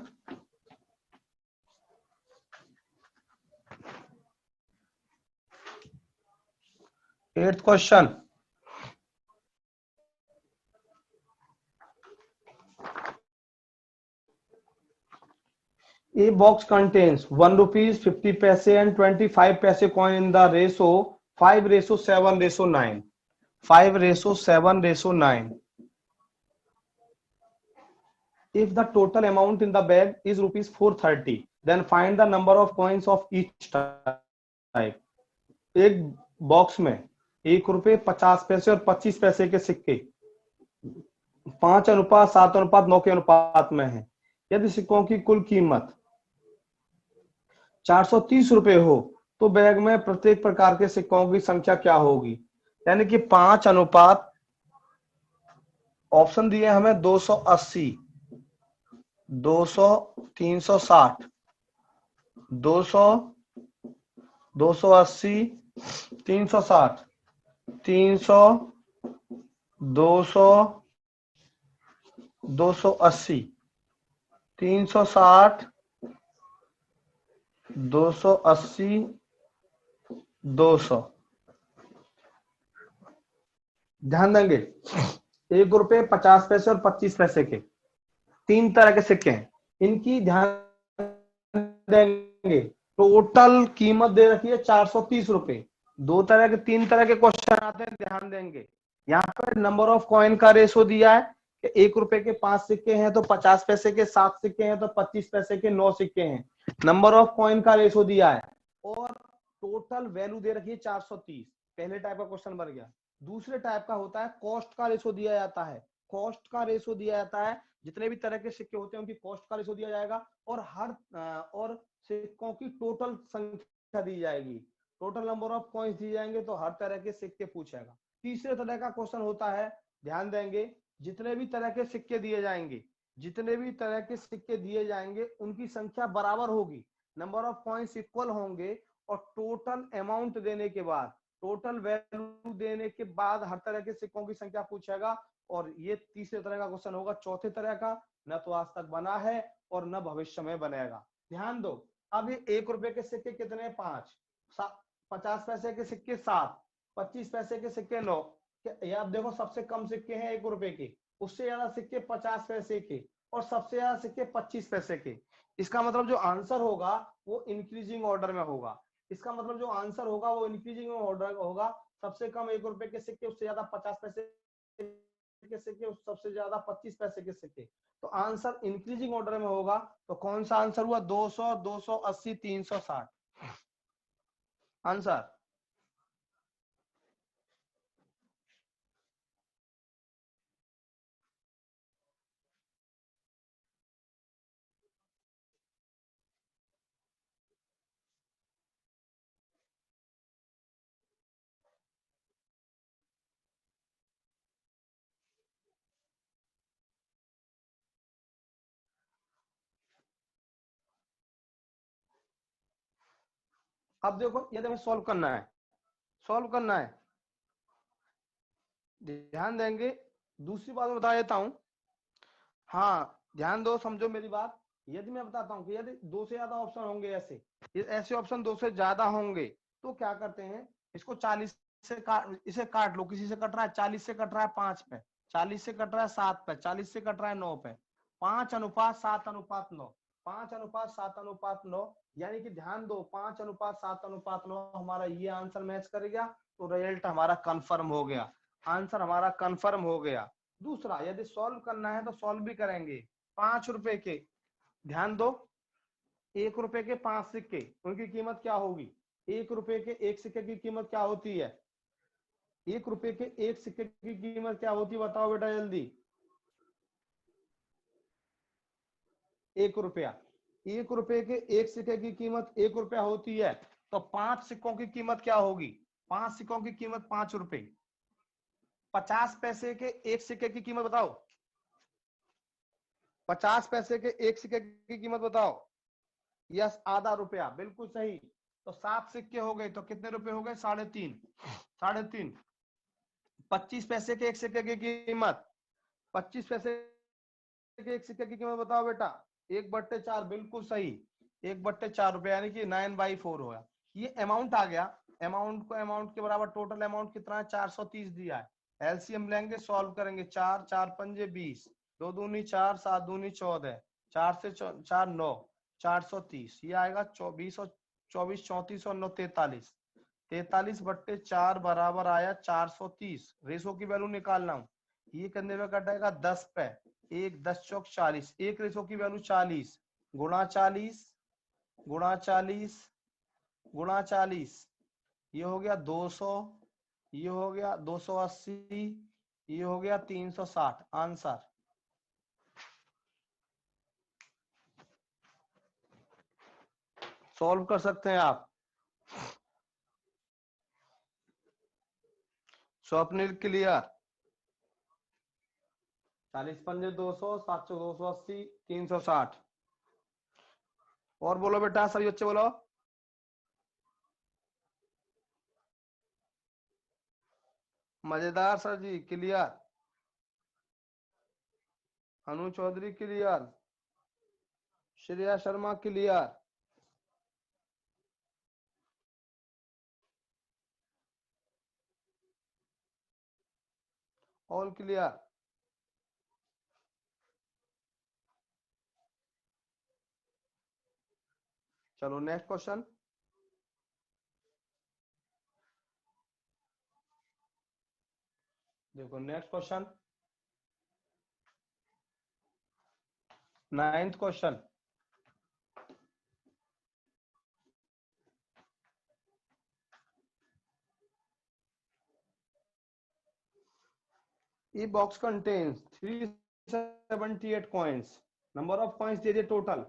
A box contains 1 rupees 50 paise and 25 paise coin in the ratio 5:7:9. 5:7:9. If the total amount in the bag is rupees 430, then find the number of coins of each type. एक बॉक्स में 1 रुपए 50 पैसे और 25 पैसे के सिक्के 5:7:9 के अनुपात में है। यदि सिक्कों की कुल कीमत 430 रुपए हो तो बैग में प्रत्येक प्रकार के सिक्कों की संख्या क्या होगी? यानी कि 5 अनुपात, ऑप्शन दिए हमें 280, 200, 360, 200, 280, 360, 300, 200, 280, 360, 280, 200। ध्यान देंगे 1 रुपए 50 पैसे और 25 पैसे के 3 तरह के सिक्के हैं, इनकी ध्यान देंगे टोटल कीमत दे रखी है 430 रुपए। 3 तरह के क्वेश्चन आते हैं, ध्यान देंगे। यहाँ पर नंबर ऑफ कॉइन का रेशो दिया है कि 1 रुपए के 5 सिक्के हैं तो 50 पैसे के 7 सिक्के हैं तो 25 पैसे के 9 सिक्के हैं। नंबर ऑफ कॉइन का रेशो दिया है और टोटल वैल्यू दे रखी है 430। पहले टाइप का क्वेश्चन बन गया। दूसरे टाइप का होता है कॉस्ट का रेशो दिया जाता है। कॉस्ट का रेशो दिया जाता है, जितने भी तरह के सिक्के होते हैं उनकी कॉस्ट का रेशो दिया जाएगा और और सिक्कों की टोटल संख्या दी जाएगी। टोटल नंबर ऑफ कॉइन्स दिए जाएंगे तो हर तरह के सिक्के पूछेगा। तीसरे तरह का क्वेश्चन होता है, ध्यान देंगे, जितने भी तरह के सिक्के दिए जाएंगे, जितने भी तरह के सिक्के दिए जाएंगे उनकी संख्या बराबर होगी, नंबर ऑफ कॉइन्स इक्वल होंगे और टोटल अमाउंट देने के बाद, टोटल वैल्यू देने के बाद हर तरह के सिक्कों की संख्या पूछेगा। और ये तीसरे तरह का क्वेश्चन होगा। चौथे तरह का न तो आज तक बना है और न भविष्य में बनेगा। ध्यान दो, अब ये 1 रुपए के सिक्के कितने? 5, 50 पैसे के सिक्के 7, 25 पैसे के सिक्के 9। ये आप देखो सबसे कम सिक्के हैं 1 रुपए के, उससे ज्यादा सिक्के 50 पैसे के और सबसे ज्यादा सिक्के 25 पैसे के। इसका मतलब जो आंसर होगा वो इंक्रीजिंग ऑर्डर में होगा। इसका मतलब जो आंसर होगा वो इंक्रीजिंग ऑर्डर होगा। सबसे कम 1 रुपए के सिक्के, उससे ज्यादा 50 पैसे के सिक्के, सबसे ज्यादा 25 पैसे के सिक्के। तो आंसर इंक्रीजिंग ऑर्डर में होगा। तो कौन सा आंसर हुआ? 200, 280, 360 आंसर। अब देखो यदि हमें सॉल्व करना है, सॉल्व करना है, ध्यान देंगे। दूसरी बात बता देता हूं, हाँ ध्यान दो, समझो मेरी बात। यदि मैं बताता हूं कि यदि 2 से ज्यादा ऑप्शन होंगे, ऐसे ऑप्शन 2 से ज्यादा होंगे तो क्या करते हैं, इसको 40 से इसे काट लो। किसी से कट रहा है 40 से कट रहा है 5 पे, 40 से कट रहा है 7 पे, 40 से कट रहा है 9 पे। 5:7:9, 5:7:9, यानी कि ध्यान दो 5:7:9 हमारा ये आंसर मैच कर गया। तो रिजल्ट हमारा कंफर्म हो गया, आंसर हमारा कंफर्म हो गया। दूसरा, यदि सॉल्व करना है तो सॉल्व भी करेंगे। 5 रुपए के, ध्यान दो, 1 रुपए के 5 सिक्के, उनकी कीमत क्या होगी? 1 रुपए के 1 सिक्के की कीमत क्या होती है? 1 रुपए के 1 सिक्के की कीमत क्या होती है? बताओ बेटा जल्दी। 1 रुपया। 1 रुपए के 1 सिक्के की कीमत 1 रुपया होती है। तो 5 सिक्कों की कीमत क्या होगी? 5 सिक्कों की कीमत 5 रुपए। 50 पैसे के 1 सिक्के की कीमत बताओ। 50 पैसे के 1 सिक्के की कीमत बताओ। यस, आधा रुपया, बिल्कुल सही। तो 7 सिक्के हो गए तो कितने रुपए हो गए? 3.5। 3.5। 25 पैसे के 1 सिक्के की कीमत 25 पैसे के एक सिक्के की कीमत बताओ बेटा। 1/4, बिल्कुल सही। 1/4 रुपए, यानी कि 9/4 होगा। ये अमाउंट आ गया। अमाउंट को अमाउंट के बराबर टोटल अमाउंट कितना है, 430 दिया है। एलसीएम लेंगे, सॉल्व करेंगे। 4 4 पंजे 20, 2 दूनी 4, 7 दूनी 14, 4 से 4 9, 430। ये आएगा 24 और 24, 34 और 9 43। 43/4 बराबर आया 430। रेशो की वैल्यू निकालना हूं। ये करने में कटेगा 10 पे। 1 10 चौक 40। एक रेशो की वैल्यू 40 गुणा 40 गुणा 40 गुणा 40। ये हो गया 200, ये हो गया 280, ये हो गया 360। आंसर सॉल्व कर सकते हैं आप। स्वप्निल क्लियर। 40 पंजे 200, 7 280, 360। और बोलो बेटा, सभी बच्चे बोलो। मजेदार sir ji clear. Anu Chaudhary clear. Shreya Sharma clear. All clear. चलो नेक्स्ट क्वेश्चन। देखो next question, 9th question. E box contains 378 coins. Number of coins दे दिए total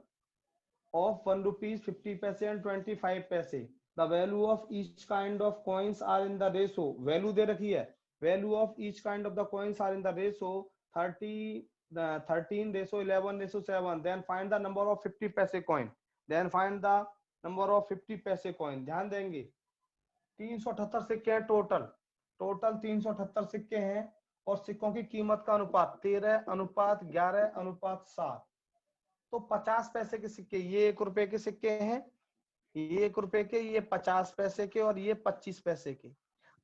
of 1 rupees 50 paise and 25 paise. The value of each kind of coins are in the ratio. Value दे रखी है। Value of each kind of the coins are in the ratio 13:11:7. Then find the number of 50 paise coin. Then find the number of 50 paise coin. ध्यान देंगे। 378 सिक्के हैं टोटल। टोटल 378 सिक्के हैं और सिक्कों की कीमत का अनुपात 13:11:7। तो 50 पैसे के सिक्के, ये 1 रुपए के सिक्के हैं, ये 1 रुपए के, ये 50 पैसे के और ये 25 पैसे के।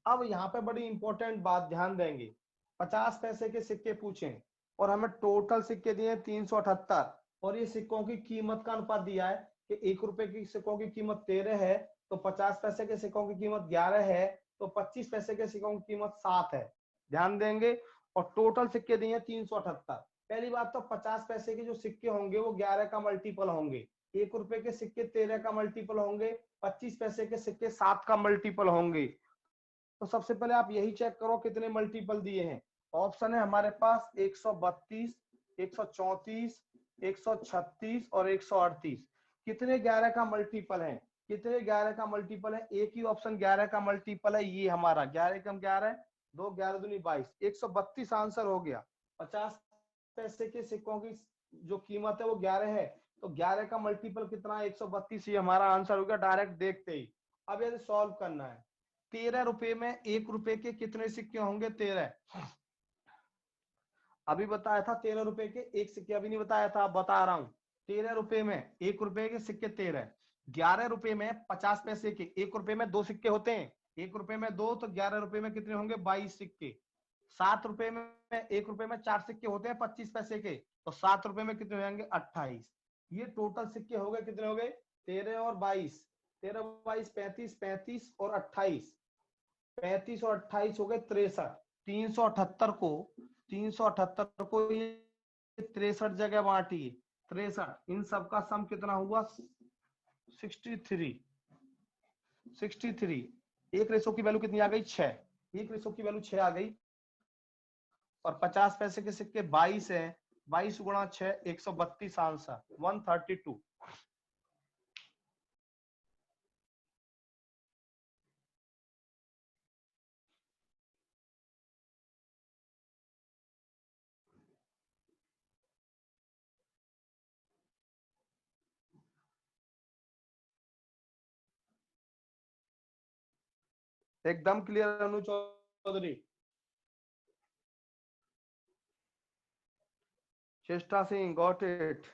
अब यहाँ पे बड़ी इंपॉर्टेंट बात ध्यान देंगे। 50 पैसे के सिक्के पूछे और हमें टोटल सिक्के दिए 378 और ये सिक्कों की कीमत का अनुपात दिया है कि 1 रुपए की सिक्कों की कीमत 13 है, तो 50 पैसे के सिक्कों की कीमत 11 है, तो 25 पैसे के सिक्कों की कीमत 7 है। ध्यान देंगे। और टोटल सिक्के दिए 378। पहली बात तो 50 पैसे के जो सिक्के होंगे वो 11 का मल्टीपल होंगे, 1 रुपए के सिक्के 13 का मल्टीपल होंगे, 25 पैसे के सिक्के 7 का मल्टीपल होंगे। तो सबसे पहले आप यही चेक करो कितने मल्टीपल दिए हैं। ऑप्शन है हमारे पास 132, 134, 136 और 138। कितने 11 का मल्टीपल है, कितने 11 का मल्टीपल है? एक ही ऑप्शन 11 का मल्टीपल है, ये हमारा 11 कम 11, 2 11 दूनी 22, 132 आंसर हो गया। 50 पैसे के सिक्कों की जो कीमत है वो 11 है, तो 11 का मल्टीपल कितना है? 132। ये हमारा आंसर हो गया डायरेक्ट देखते ही। अब यदि सॉल्व करना है, 13 रुपए में 1 रुपए के कितने सिक्के होंगे? 13। अभी बताया था 13 रुपए के एक सिक्के, अभी नहीं बताया था, अब बता रहा हूं। 13 रुपए में 1 रुपए के सिक्के 13। 11 रुपए में 50 पैसे के, 1 रुपए में 2 सिक्के होते हैं, 1 रुपए में 2, तो 11 रुपए में कितने होंगे? 22 सिक्के। 7 रुपए में 1 रुपए में 4 सिक्के होते हैं 25 पैसे के, तो 7 रुपए में कितने होंगे? 28। ये टोटल सिक्के हो गए, कितने हो गए? 13 और 22, 13 22 35, 35 और 28, 35 और 28 हो गए 63। 378 को 378 को ये 63 जगह बांटिए। 63, इन सबका सम कितना हुआ? 63। 63। एक रेशो की वैल्यू कितनी आ गई? 6। एक रेशो की वैल्यू 6 आ गई। और 50 पैसे के सिक्के 22 है, 22 गुणा 6, 132 आंसर 132। एकदम क्लियर अनु चौधरी। चेष्टा सिंह, गॉट इट।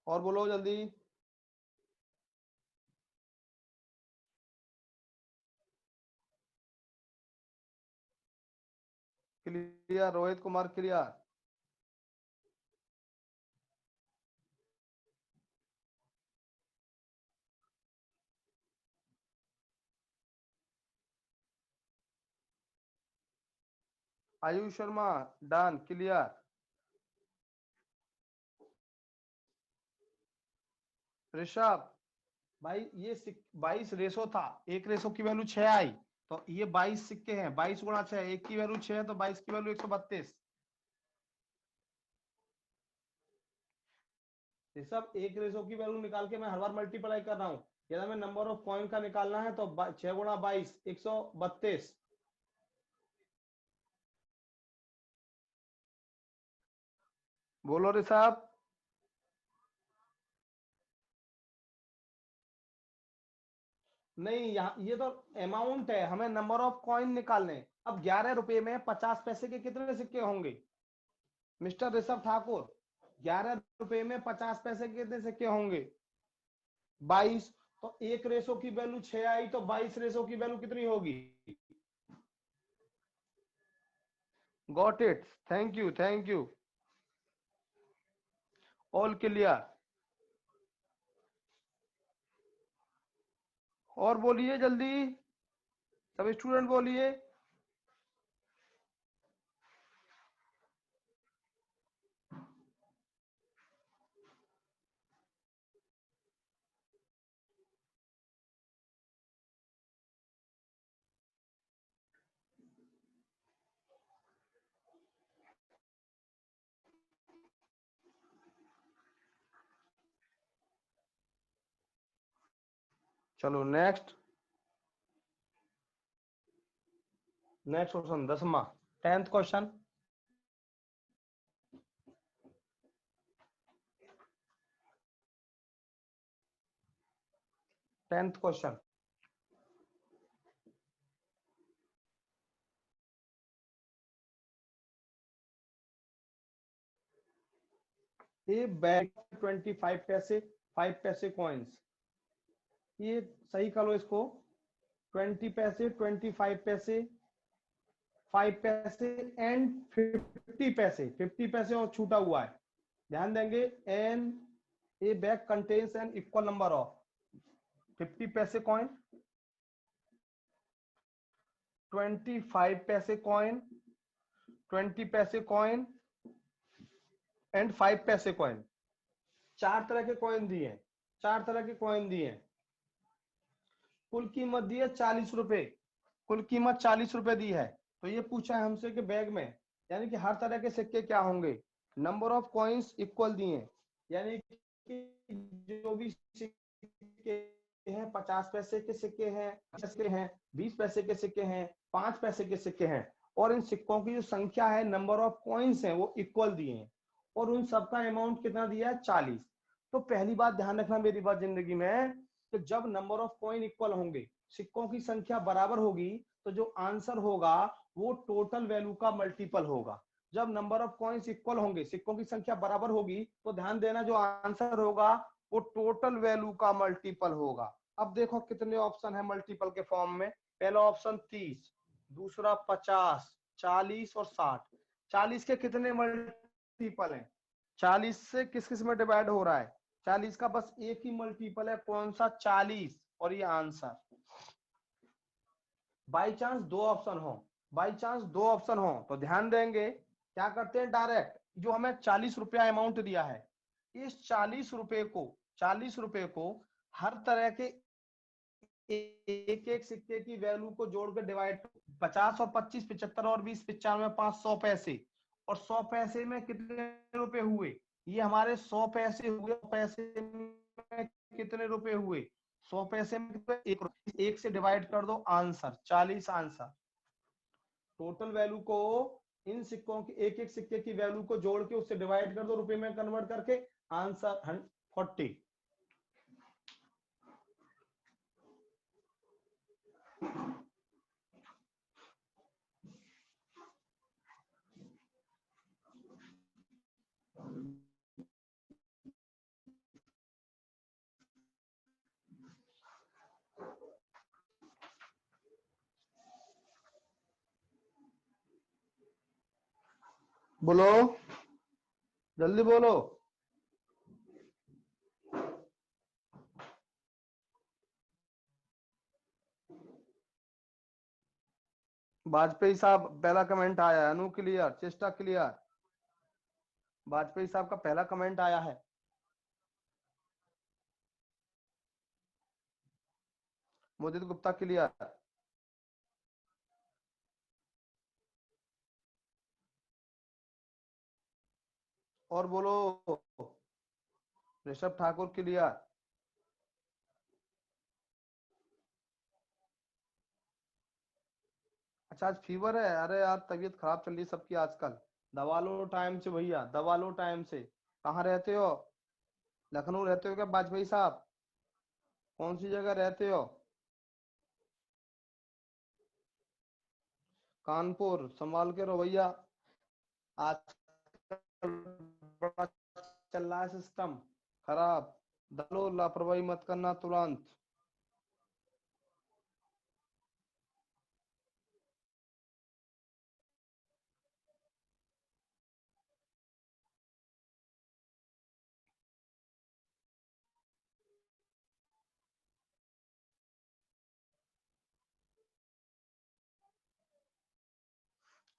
और बोलो जल्दी। Clear, Rohit Kumar clear. Ayush Sharma done, clear. Rishabh भाई, ये 22 रेशो था, एक रेशो की वैल्यू 6 आई, तो ये 22 सिक्के हैं, 22 गुणा 6, एक की वैल्यू 6 है तो 22 की वैल्यू 132। ऋषभ, एक रेशो की वैल्यू निकाल के मैं हर बार मल्टीप्लाई कर रहा हूँ। यदि हमें नंबर ऑफ कॉइन का निकालना है तो 6 गुणा 22 132। बोलो ऋषभ। नहीं, यहाँ ये तो अमाउंट है, हमें नंबर ऑफ कॉइन निकालने। अब 11 रुपए में 50 पैसे के कितने सिक्के होंगे मिस्टर ऋषभ ठाकुर? 11 रुपए में 50 पैसे के कितने सिक्के होंगे? 22। तो एक रेशो की वैल्यू 6 आई तो 22 रेशो की वैल्यू कितनी होगी? Got it, thank you thank you, all clear. और बोलिए जल्दी, सब स्टूडेंट बोलिए। चलो नेक्स्ट, नेक्स्ट क्वेश्चन 10वां, 10th क्वेश्चन। 10th question. ये बैग 25 पैसे, 5 पैसे कॉइन्स, ये सही कर लो इसको। 20 पैसे, 25 पैसे, 5 पैसे एंड 50 पैसे, 50 पैसे और छूटा हुआ है। ध्यान देंगे, in a bag contains an equal number of 50 पैसे कॉइन, 25 पैसे कॉइन, 20 पैसे कॉइन एंड 5 पैसे कॉइन। 4 तरह के कॉइन दिए हैं, 4 तरह के कॉइन दिए हैं। कुल कीमत दी है 40 रुपए, कुल कीमत 40 रुपए दी है। तो ये पूछा है हमसे कि बैग में, यानी कि हर तरह के सिक्के क्या होंगे। नंबर ऑफ कॉइन्स इक्वल दिए, यानी कि जो भी सिक्के हैं, 50 पैसे के सिक्के हैं, 20 पैसे के सिक्के हैं, 5 पैसे के सिक्के हैं, और इन सिक्कों की जो संख्या है, नंबर ऑफ कॉइन्स है, वो इक्वल दिए हैं, और उन सबका अमाउंट कितना दिया है? 40। तो पहली बात ध्यान रखना मेरी बात जिंदगी में, तो जब नंबर ऑफ कॉइन इक्वल होंगे, सिक्कों की संख्या बराबर होगी, तो जो आंसर होगा वो टोटल वैल्यू का मल्टीपल होगा। जब नंबर ऑफ कॉइन्स इक्वल होंगे, सिक्कों की संख्या बराबर होगी, तो ध्यान देना जो आंसर होगा वो टोटल वैल्यू का मल्टीपल होगा। अब देखो कितने ऑप्शन है मल्टीपल के फॉर्म में। पहला ऑप्शन 30, दूसरा 50, 40 और 60। 40 के कितने मल्टीपल हैं? 40 से किस किस में डिवाइड हो रहा है? 40 का बस एक ही मल्टीपल है, कौन सा? 40। और ये आंसर। बाई चांस दो ऑप्शन हो, बाई चांस दो ऑप्शन हो तो ध्यान देंगे, क्या करते हैं, डायरेक्ट जो हमें 40 रुपया अमाउंट दिया है, इस 40 रुपए को, 40 रुपए को हर तरह के एक एक सिक्के की वैल्यू को जोड़कर डिवाइड, 50 और 25, 75 और 20, 95, 500 पैसे, और 100 पैसे में कितने रुपए हुए? ये हमारे 100 पैसे हुए, पैसे में कितने रुपए हुए? 100 पैसे में एक, एक से डिवाइड कर दो, आंसर 40 आंसर। टोटल वैल्यू को इन सिक्कों की, एक एक सिक्के की वैल्यू को जोड़ के उससे डिवाइड कर दो रुपए में कन्वर्ट करके, आंसर 40। बोलो, जल्दी बोलो। वाजपेयी साहब पहला कमेंट आया है। अनु क्लियर, चेष्टा क्लियर। वाजपेयी साहब का पहला कमेंट आया है। मोदित गुप्ता क्लियर। और बोलो, ऋषभ ठाकुर क्लियर। अच्छा आज फीवर है? अरे यार तबीयत खराब चल रही है सबकी आजकल। दवा लो टाइम से भैया, दवा लो टाइम से। कहाँ रहते हो? लखनऊ रहते हो क्या वाजपेयी साहब? कौन सी जगह रहते हो? कानपुर, संभाल के रहो भैया। आजकल बड़ा चल रहा है सिस्टम खराब। दलो लापरवाही मत करना तुरंत।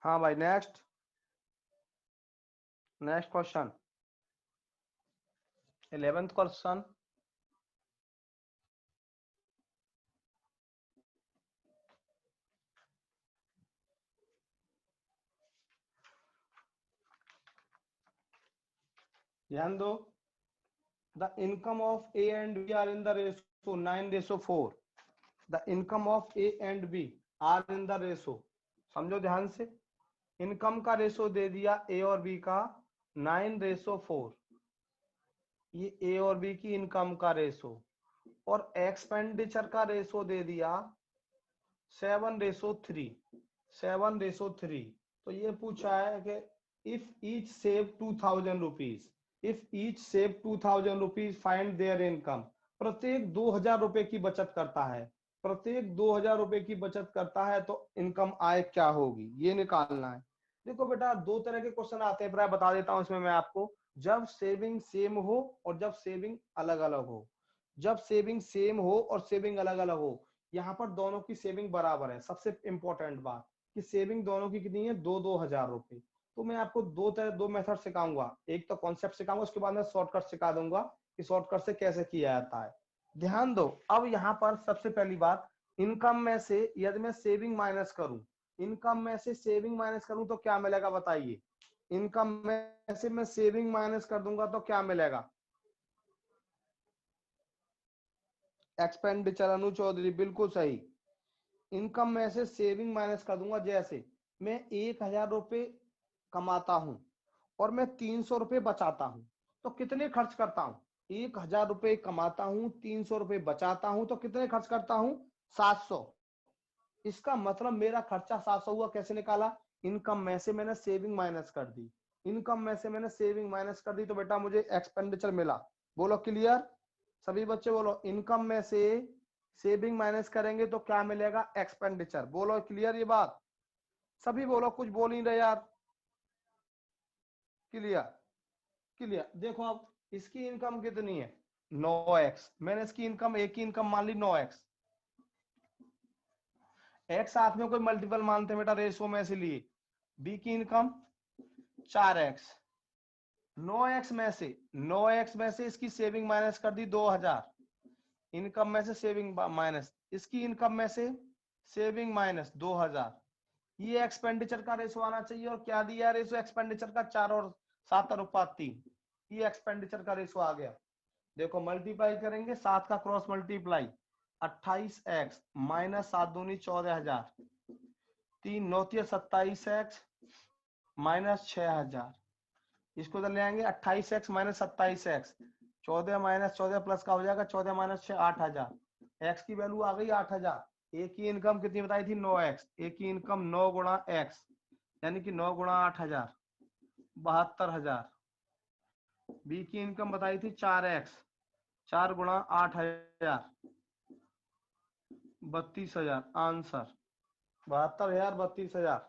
हाँ भाई, next. Next question, 11th question. ध्यान दो। The income of A and B are in the ratio 9:4। The income of A and B are in the ratio, समझो ध्यान से। इनकम का रेशो दे दिया ए और बी का 9:4। ये ए और बी की इनकम का रेशो। और एक्सपेंडिचर का रेशो दे दिया 7:3। 7:3। तो ये पूछा है कि if each save 2000 rupees, if each save 2000 rupees find there income. प्रत्येक 2000 रुपए की बचत करता है, प्रत्येक 2000 रुपए की बचत करता है तो इनकम आय क्या होगी, ये निकालना है। देखो बेटा, दो तरह के क्वेश्चन आते हैं, प्राय बता देता हूं इसमें मैं आपको। जब सेविंग सेम हो और जब सेविंग अलग अलग हो। जब सेविंग सेम हो और सेविंग अलग अलग हो, यहाँ पर दोनों की सेविंग बराबर है। सबसे इंपॉर्टेंट बात कि सेविंग दोनों की कितनी है, 2-2 हजार रुपए। तो मैं आपको दो मेथड सिखाऊंगा। एक तो कॉन्सेप्ट सिखाऊंगा, उसके बाद में शॉर्टकट सिखा दूंगा कि शॉर्टकट से कैसे किया जाता है। ध्यान दो। अब यहाँ पर सबसे पहली बात, इनकम में से यदि मैं सेविंग माइनस करूं, इनकम में से सेविंग माइनस करूं तो क्या मिलेगा बताइए। इनकम में से मैं सेविंग माइनस कर दूंगा तो क्या मिलेगा? एक्सपेंडिचर। अनु चौधरी बिल्कुल सही। इनकम में से सेविंग माइनस कर दूंगा। जैसे मैं 1000 रुपए कमाता हूं और मैं 300 रुपए बचाता हूं, तो कितने खर्च करता हूं? 1000 रुपए कमाता हूं, 300 रुपए बचाता हूं, तो कितने खर्च करता हूं? 700। इसका मतलब मेरा खर्चा 700 हुआ। कैसे निकाला? इनकम में से मैंने सेविंग माइनस कर दी। इनकम में से मैंने सेविंग माइनस कर दी तो बेटा मुझे एक्सपेंडिचर मिला। बोलो क्लियर? सभी बच्चे बोलो, इनकम में से सेविंग माइनस करेंगे तो क्या मिलेगा? एक्सपेंडिचर। बोलो क्लियर ये बात? सभी बोलो, कुछ बोल नहीं रहे यार। क्लियर? क्लियर। देखो अब इसकी इनकम कितनी है? 9x। मैंने इसकी इनकम, एक की इनकम मान ली 9x। एक्स साथ में कोई मल्टीपल मानते हैं बेटा, रेशो में से लिए। बी की इनकम 4x। 9x में से, 9x में से इसकी सेविंग माइनस कर दी 2000। इनकम में से सेविंग माइनस, इसकी इनकम में से सेविंग माइनस 2000। ये एक्सपेंडिचर का रेशो आना चाहिए। और क्या दिया रेशो एक्सपेंडिचर का? 4 और 7 अनुपात 3। ये एक्सपेंडिचर का रेशो आ गया। देखो मल्टीप्लाई करेंगे, 7 का क्रॉस मल्टीप्लाई, 28x माइनस 7 दूनी 14000, 3 9 27x माइनस 6000। इसको इधर ले आएंगे, 28x minus 27x, 14 minus 14 plus का हो जाएगा 14 माइनस 6 8000। एक्स की वैल्यू आ गई 8000। एक की इनकम कितनी बताई थी? 9x। एक की इनकम 9 गुणा x, यानी कि 9 गुणा 8000, 72,000। बी की इनकम बताई थी 4x, 4 गुणा 8000, 32,000। आंसर 72,000, 32,000।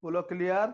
बोलो क्लियर।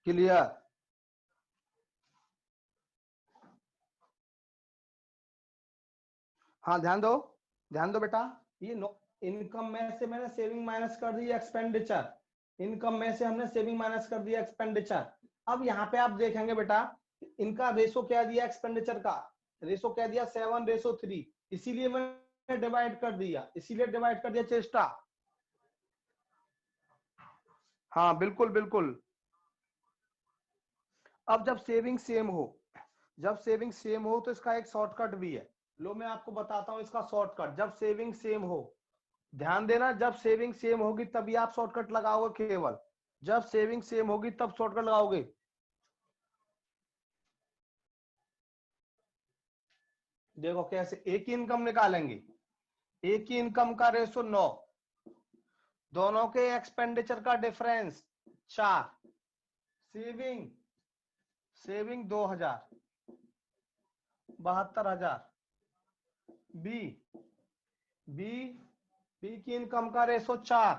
क्लियर। हाँ ध्यान दो बेटा। ये इनकम में से मैंने सेविंग माइनस कर दी एक्सपेंडिचर, इनकम में से हमने सेविंग माइनस कर दिया एक्सपेंडिचर। अब यहाँ पे आप देखेंगे बेटा, इनका रेशो क्या दिया, एक्सपेंडिचर का रेशो क्या दिया, 7:3, इसीलिए मैंने डिवाइड कर दिया, इसीलिए डिवाइड कर दिया चेष्टा। हाँ बिल्कुल बिल्कुल। अब जब सेविंग सेम हो, जब सेविंग सेम हो तो इसका एक शॉर्टकट भी है। लो मैं आपको बताता हूं इसका शॉर्टकट। जब सेविंग सेम हो, ध्यान देना, जब सेविंग सेम होगी तभी आप शॉर्टकट लगाओगे, केवल जब सेविंग सेम होगी तब शॉर्टकट लगाओगे। देखो कैसे, एक ही इनकम निकालेंगे, एक ही इनकम का रेशो 9, दोनों के एक्सपेंडिचर का difference 4, saving saving 2000, 72,000। B B B की इनकम का रेशो 4,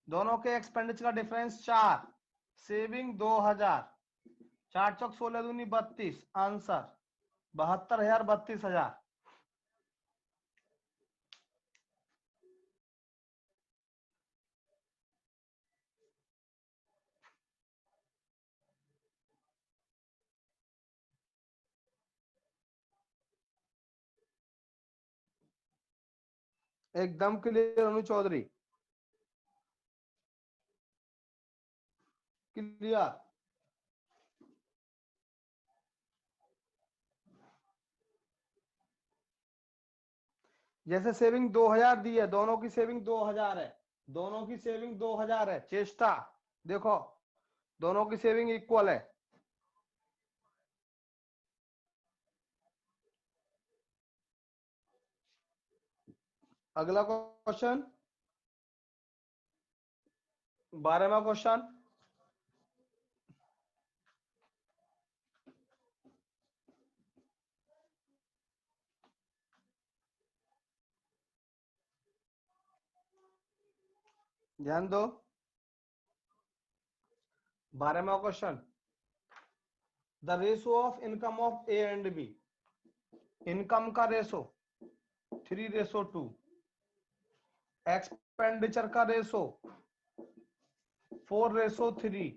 दोनों के एक्सपेंडिचर का डिफरेंस 4, सेविंग 2000, 4 चौक 16 दूनी 32, आंसर 72,000, 32,000। एकदम क्लियर अनु चौधरी, क्लियर। जैसे सेविंग 2000 दी है, दोनों की सेविंग 2000 है, दोनों की सेविंग 2000 है, चेष्टा देखो, दोनों की सेविंग इक्वल है। अगला क्वेश्चन, 12वां क्वेश्चन। ध्यान दो, 12वां question, the ratio of income of A and B. Income का रेशो 3:2, एक्सपेंडिचर का रेशो 4:3,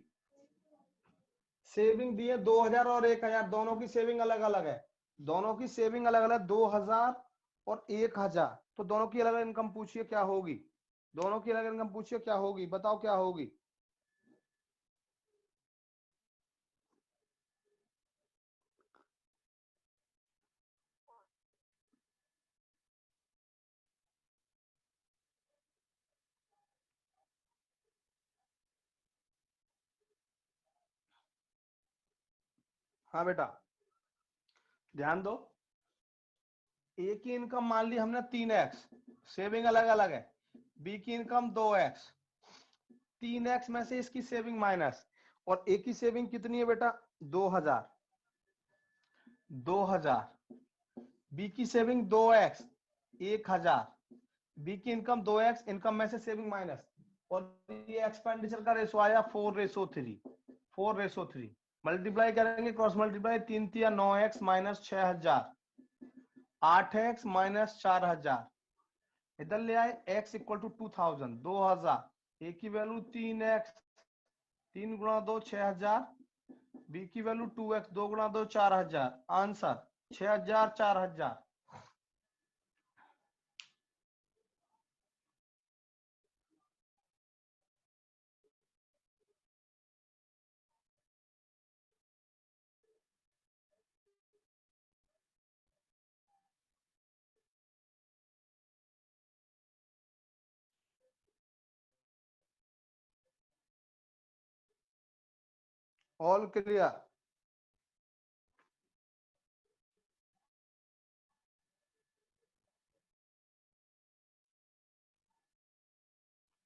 सेविंग दी है 2000 और 1000, दोनों की सेविंग अलग अलग है, दोनों की सेविंग अलग अलग, 2000 और 1000, तो दोनों की अलग अलग इनकम पूछिए क्या होगी, दोनों की अलग इनकम पूछिए क्या होगी, बताओ क्या होगी। हाँ बेटा ध्यान दो, ए की इनकम मान ली हमने 3x, सेविंग अलग अलग है, बी की इनकम 2x, 3x में से इसकी सेविंग माइनस, और ए की सेविंग कितनी है बेटा, 2000, 2000, बी की सेविंग 2x, 1000, बी की इनकम 2x, इनकम में से सेविंग माइनस, और ये एक्सपेंडिचर का रेशो आया 4:3, 4:3, मल्टीप्लाई करेंगे, cross multiply, 3 3 9x minus 6000, 8x minus 4000, इधर ले आए x इक्वल टू 2000, 2000, ए की वैल्यू 3x, 3 गुणा 2 6000, बी की वैल्यू 2x, 2 गुणा 2 4000, आंसर 6000 4000। All clear?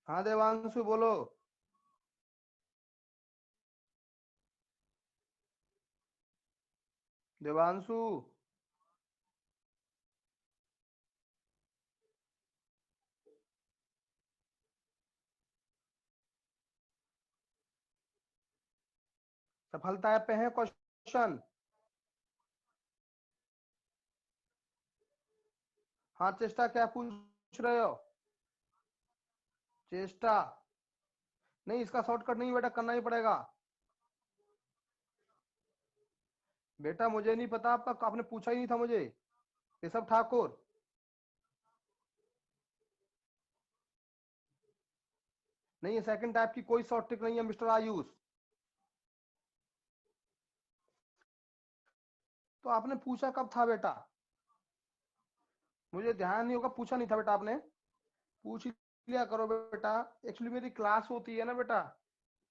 हाँ देवांशु बोलो। देवांशु सफलता पे है क्वेश्चन। हाँ चेष्टा क्या पूछ रहे हो? चेष्टा नहीं, इसका शॉर्टकट नहीं बेटा, करना ही पड़ेगा। बेटा मुझे नहीं पता, आपका आपने पूछा ही नहीं था मुझे। ऋषभ ठाकुर, नहीं सेकंड टाइप की कोई शॉर्ट ट्रिक नहीं है मिस्टर आयुष। तो आपने पूछा कब था बेटा? मुझे ध्यान नहीं होगा, पूछा नहीं था बेटा आपने। पूछ लिया करो बेटा। एक्चुअली मेरी क्लास होती है ना बेटा,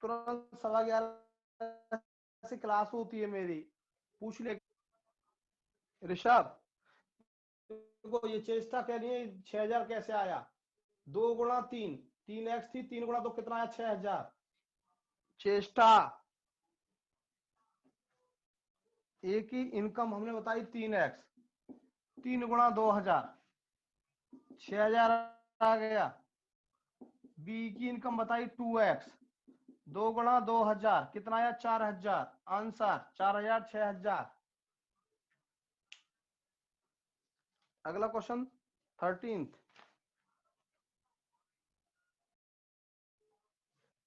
तुरंत 11:15 से क्लास होती है मेरी। पूछ ले ऋषभ। देखो ये चेष्टा कह रही है 6000 कैसे आया? 2 गुणा 3, 3x थी, 3 गुणा 2 कितना आया? 6000। चेष्टा ए की इनकम हमने बताई 3x, 3 गुणा 2000, 6000 आ गया। बी की इनकम बताई 2x, 2 गुणा 2000 कितना आया? 4000, आंसर 4000 6000। अगला question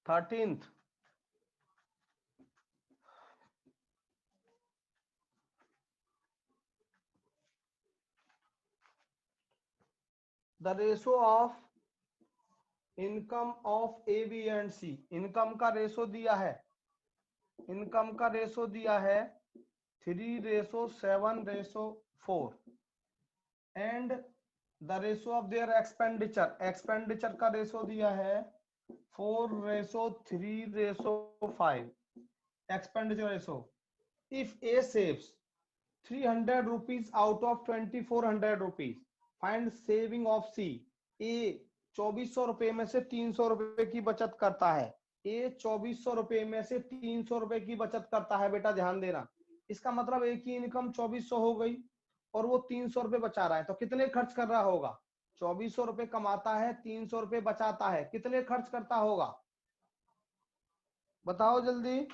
13th। The ratio of income of A B and C. Income का रेशो दिया है, इनकम का रेशो दिया है 3:7:4 and the ratio of their expenditure, expenditure का रेशो दिया है 4:3:5। Expenditure ratio, if A saves 300 rupees out of 2400 rupees, find saving of C. A 2400 रुपए में से 300 रुपए की बचत करता है। ए 2400 रुपए में से 300 रुपए की बचत करता है। बेटा ध्यान देना, इसका मतलब ए की इनकम 2400 हो गई और वो 300 रुपए बचा रहा है, तो कितने खर्च कर रहा होगा? 2400 रुपए कमाता है, 300 रुपए बचाता है, कितने खर्च करता होगा? बताओ जल्दी।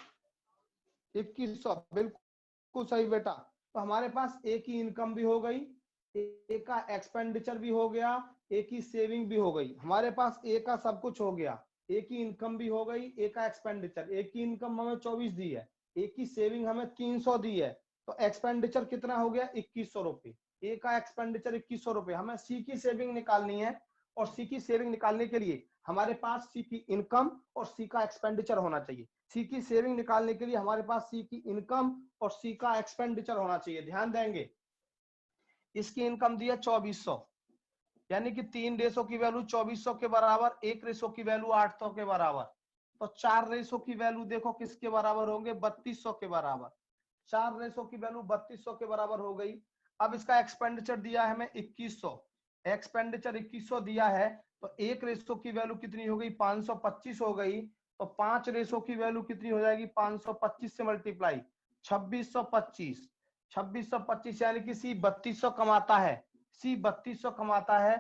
2100, बिल्कुल सही बेटा। तो हमारे पास ए की इनकम भी हो गई, ए का एक्सपेंडिचर भी हो गया, ए की सेविंग भी हो गई। हमारे पास ए का सब कुछ हो गया, ए की इनकम भी हो गई, ए का एक्सपेंडिचर। ए की इनकम हमें 24 दी है, ए की सेविंग हमें 300 दी है, तो एक्सपेंडिचर कितना हो गया? 2100 रुपए। ए का एक्सपेंडिचर 2100 रुपए। हमें सी की सेविंग निकालनी है, और सी की सेविंग निकालने के लिए हमारे पास सी की इनकम और सी का एक्सपेंडिचर होना चाहिए। सी की सेविंग निकालने के लिए हमारे पास सी की इनकम और सी का एक्सपेंडिचर होना चाहिए। ध्यान देंगे, इसकी इनकम दी है 2400, यानी कि 3 रेशो की वैल्यू 2400 के बराबर, 1 रेशो की वैल्यू 800 के बराबर। तो 4 रेशो की वैल्यू देखो किसके बराबर होंगे? 3200 के बराबर। 4 रेशो की वैल्यू 3200 के बराबर हो गई। अब इसका एक्सपेंडिचर दिया है हमें 2100, एक्सपेंडिचर 2100 दिया है, तो 1 रेशो की वैल्यू कितनी हो गई? 525 हो गई। तो 5 रेशो की वैल्यू कितनी हो जाएगी? 525 से मल्टीप्लाई 2625, 2625 यानी कि सी 3200 कमाता है, सी 3200 कमाता है,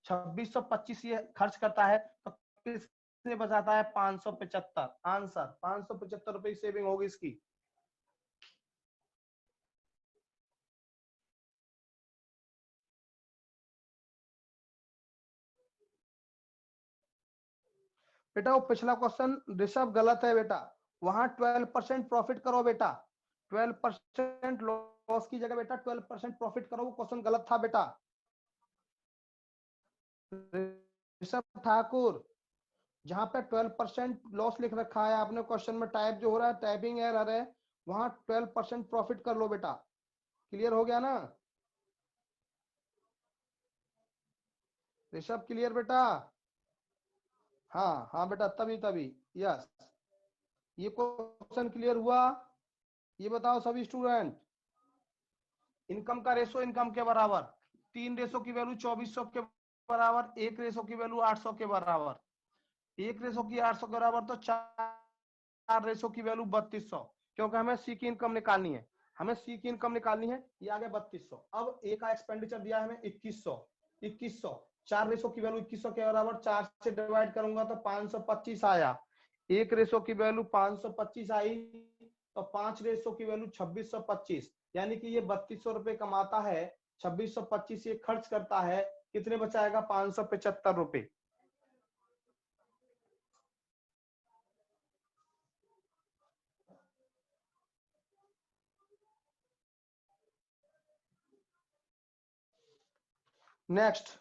2625 ये खर्च करता है, तो किसने बचाता है? 575, आंसर 575 रुपए की सेविंग होगी इसकी। बेटा वो पिछला क्वेश्चन ऋषभ गलत है बेटा, वहां 12% प्रॉफिट करो बेटा, 12% लॉस की जगह बेटा 12% प्रॉफिट करो, वो क्वेश्चन गलत था बेटा। ऋषभ ठाकुर, जहां पे 12% लॉस लिख रखा है आपने क्वेश्चन में, टाइप जो हो रहा है टाइपिंग एरर है, वहां 12% प्रॉफिट कर लो बेटा। क्लियर हो गया ना ऋषभ, क्लियर बेटा? हाँ हाँ बेटा, तभी तभी यस, ये क्वेश्चन क्लियर हुआ? ये बताओ सभी स्टूडेंट, इनकम का रेशो इनकम के बराबर, 3 रेशो की वैल्यू 2400 के बराबर, 1 रेशो की वैल्यू 800 के बराबर, 1 रेशो की 800 के बराबर, तो 4 रेशो की वैल्यू 3200, क्योंकि हमें सी की इनकम निकालनी है, हमें सी की इनकम निकालनी है। ये आ गया 3200। अब ए का एक्सपेंडिचर दिया है हमें 2100, 4 रेशो की वैल्यू 2100 के बराबर, 4 से डिवाइड करूंगा तो 525 आया, 1 रेशो की वैल्यू 525 आई, तो 5 रेशो की वैल्यू 2625, यानी कि ये 3200 रुपए कमाता है, 2625 ये खर्च करता है, कितने बचाएगा? 575 रुपए। Next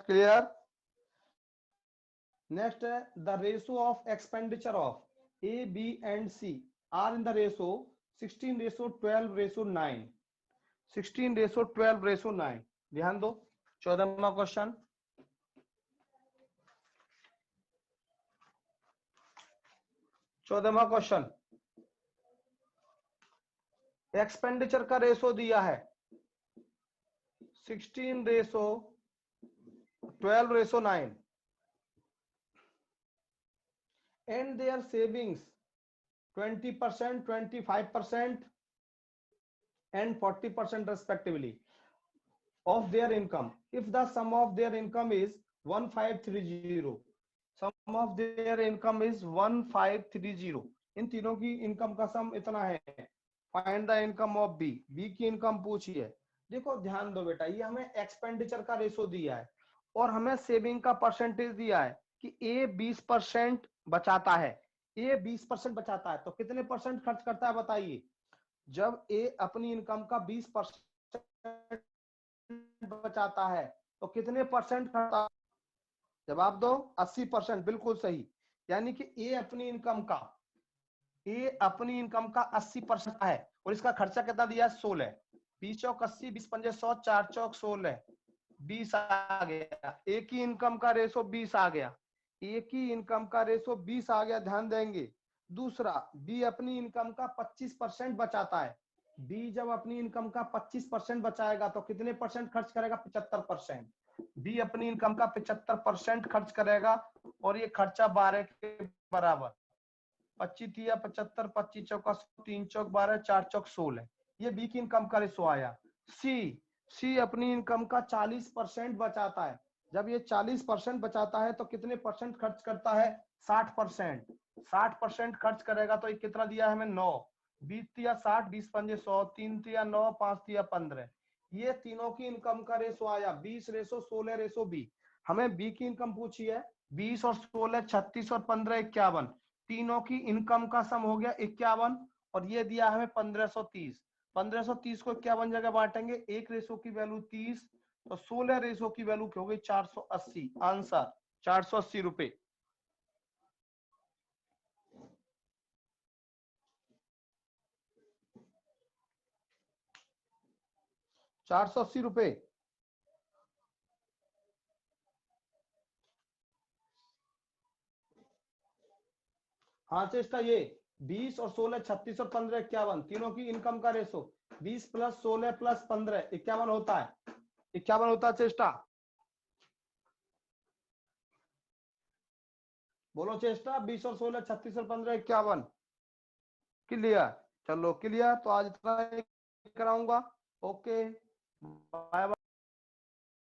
clear? नेक्स्ट है the ratio of expenditure of A B and C are in the ratio 16:12:9, 16:12:9। ध्यान दो, 14वां क्वेश्चन, 14वां क्वेश्चन, एक्सपेंडिचर का रेशो दिया है 16:12:9 and their savings 20%, 25% and 40% respectively of their income if the sum of their income is 1530, sum of their income is 1530, इन तीनों की इनकम का सम इतना है, find the income of B, B की इनकम पूछी है। देखो ध्यान दो बेटा, ये हमें एक्सपेंडिचर का रेशो दिया है और हमें सेविंग का परसेंटेज दिया है कि ए 20% बचाता है, ए 20% बचाता है, तो कितने परसेंट खर्च करता है बताइए? जब ए अपनी इनकम का 20% बचाता है तो कितने परसेंट खर्च? जवाब दो। 80%, बिल्कुल सही। यानी कि ए अपनी इनकम का 80% है और इसका खर्चा कितना दिया है? 16। 20 चौक 80, 20 पंजे 100, 4 चौक 16, 20 आ गया। ए की इनकम का रेशो 20 आ गया, ए की इनकम का रेशो 20 आ गया, ध्यान देंगे। दूसरा, बी अपनी इनकम का 25% बचाता है, बी जब अपनी इनकम का 25% बचाएगा तो कितने परसेंट खर्च करेगा? 75%। बी अपनी इनकम का 75% खर्च करेगा और ये खर्चा 12 के बराबर, 25 या 75, 25 चौका 3 चौक 12, 4 चौक 16, ये बी की इनकम का रेशो आया। सी अपनी इनकम का 40% बचाता है, जब ये 40% बचाता है तो कितने परसेंट खर्च करता है? 60%। 60% खर्च करेगा तो ये कितना दिया है हमें? 9। 20 या 60, 20 पंजे 100, 3 या 9, 5 या 15, ये तीनों की इनकम का रेशो आया 20:16:बी। हमें बी की इनकम पूछी है, 20 और 16 36 और 15 51, तीनों की इनकम का सम हो गया 51, और ये दिया हमें 1530। 1530 को 51 जगह बांटेंगे, 1 रेशो की वैल्यू 30, तो 16 रेशो की वैल्यू हो गई 480। आंसर 480 रुपए। 480 रुपए। हाँ चेष्टा, ये 20 और 16 36 और 15 51, तीनों की इनकम का रेशो 20 + 16 + 15 51 होता है, 51 होता है चेष्टा। बोलो चेष्टा, 20 और 16 36 और 15 51। क्लियर? चलो क्लियर, तो आज इतना ही कराऊंगा। Okay, bye bye.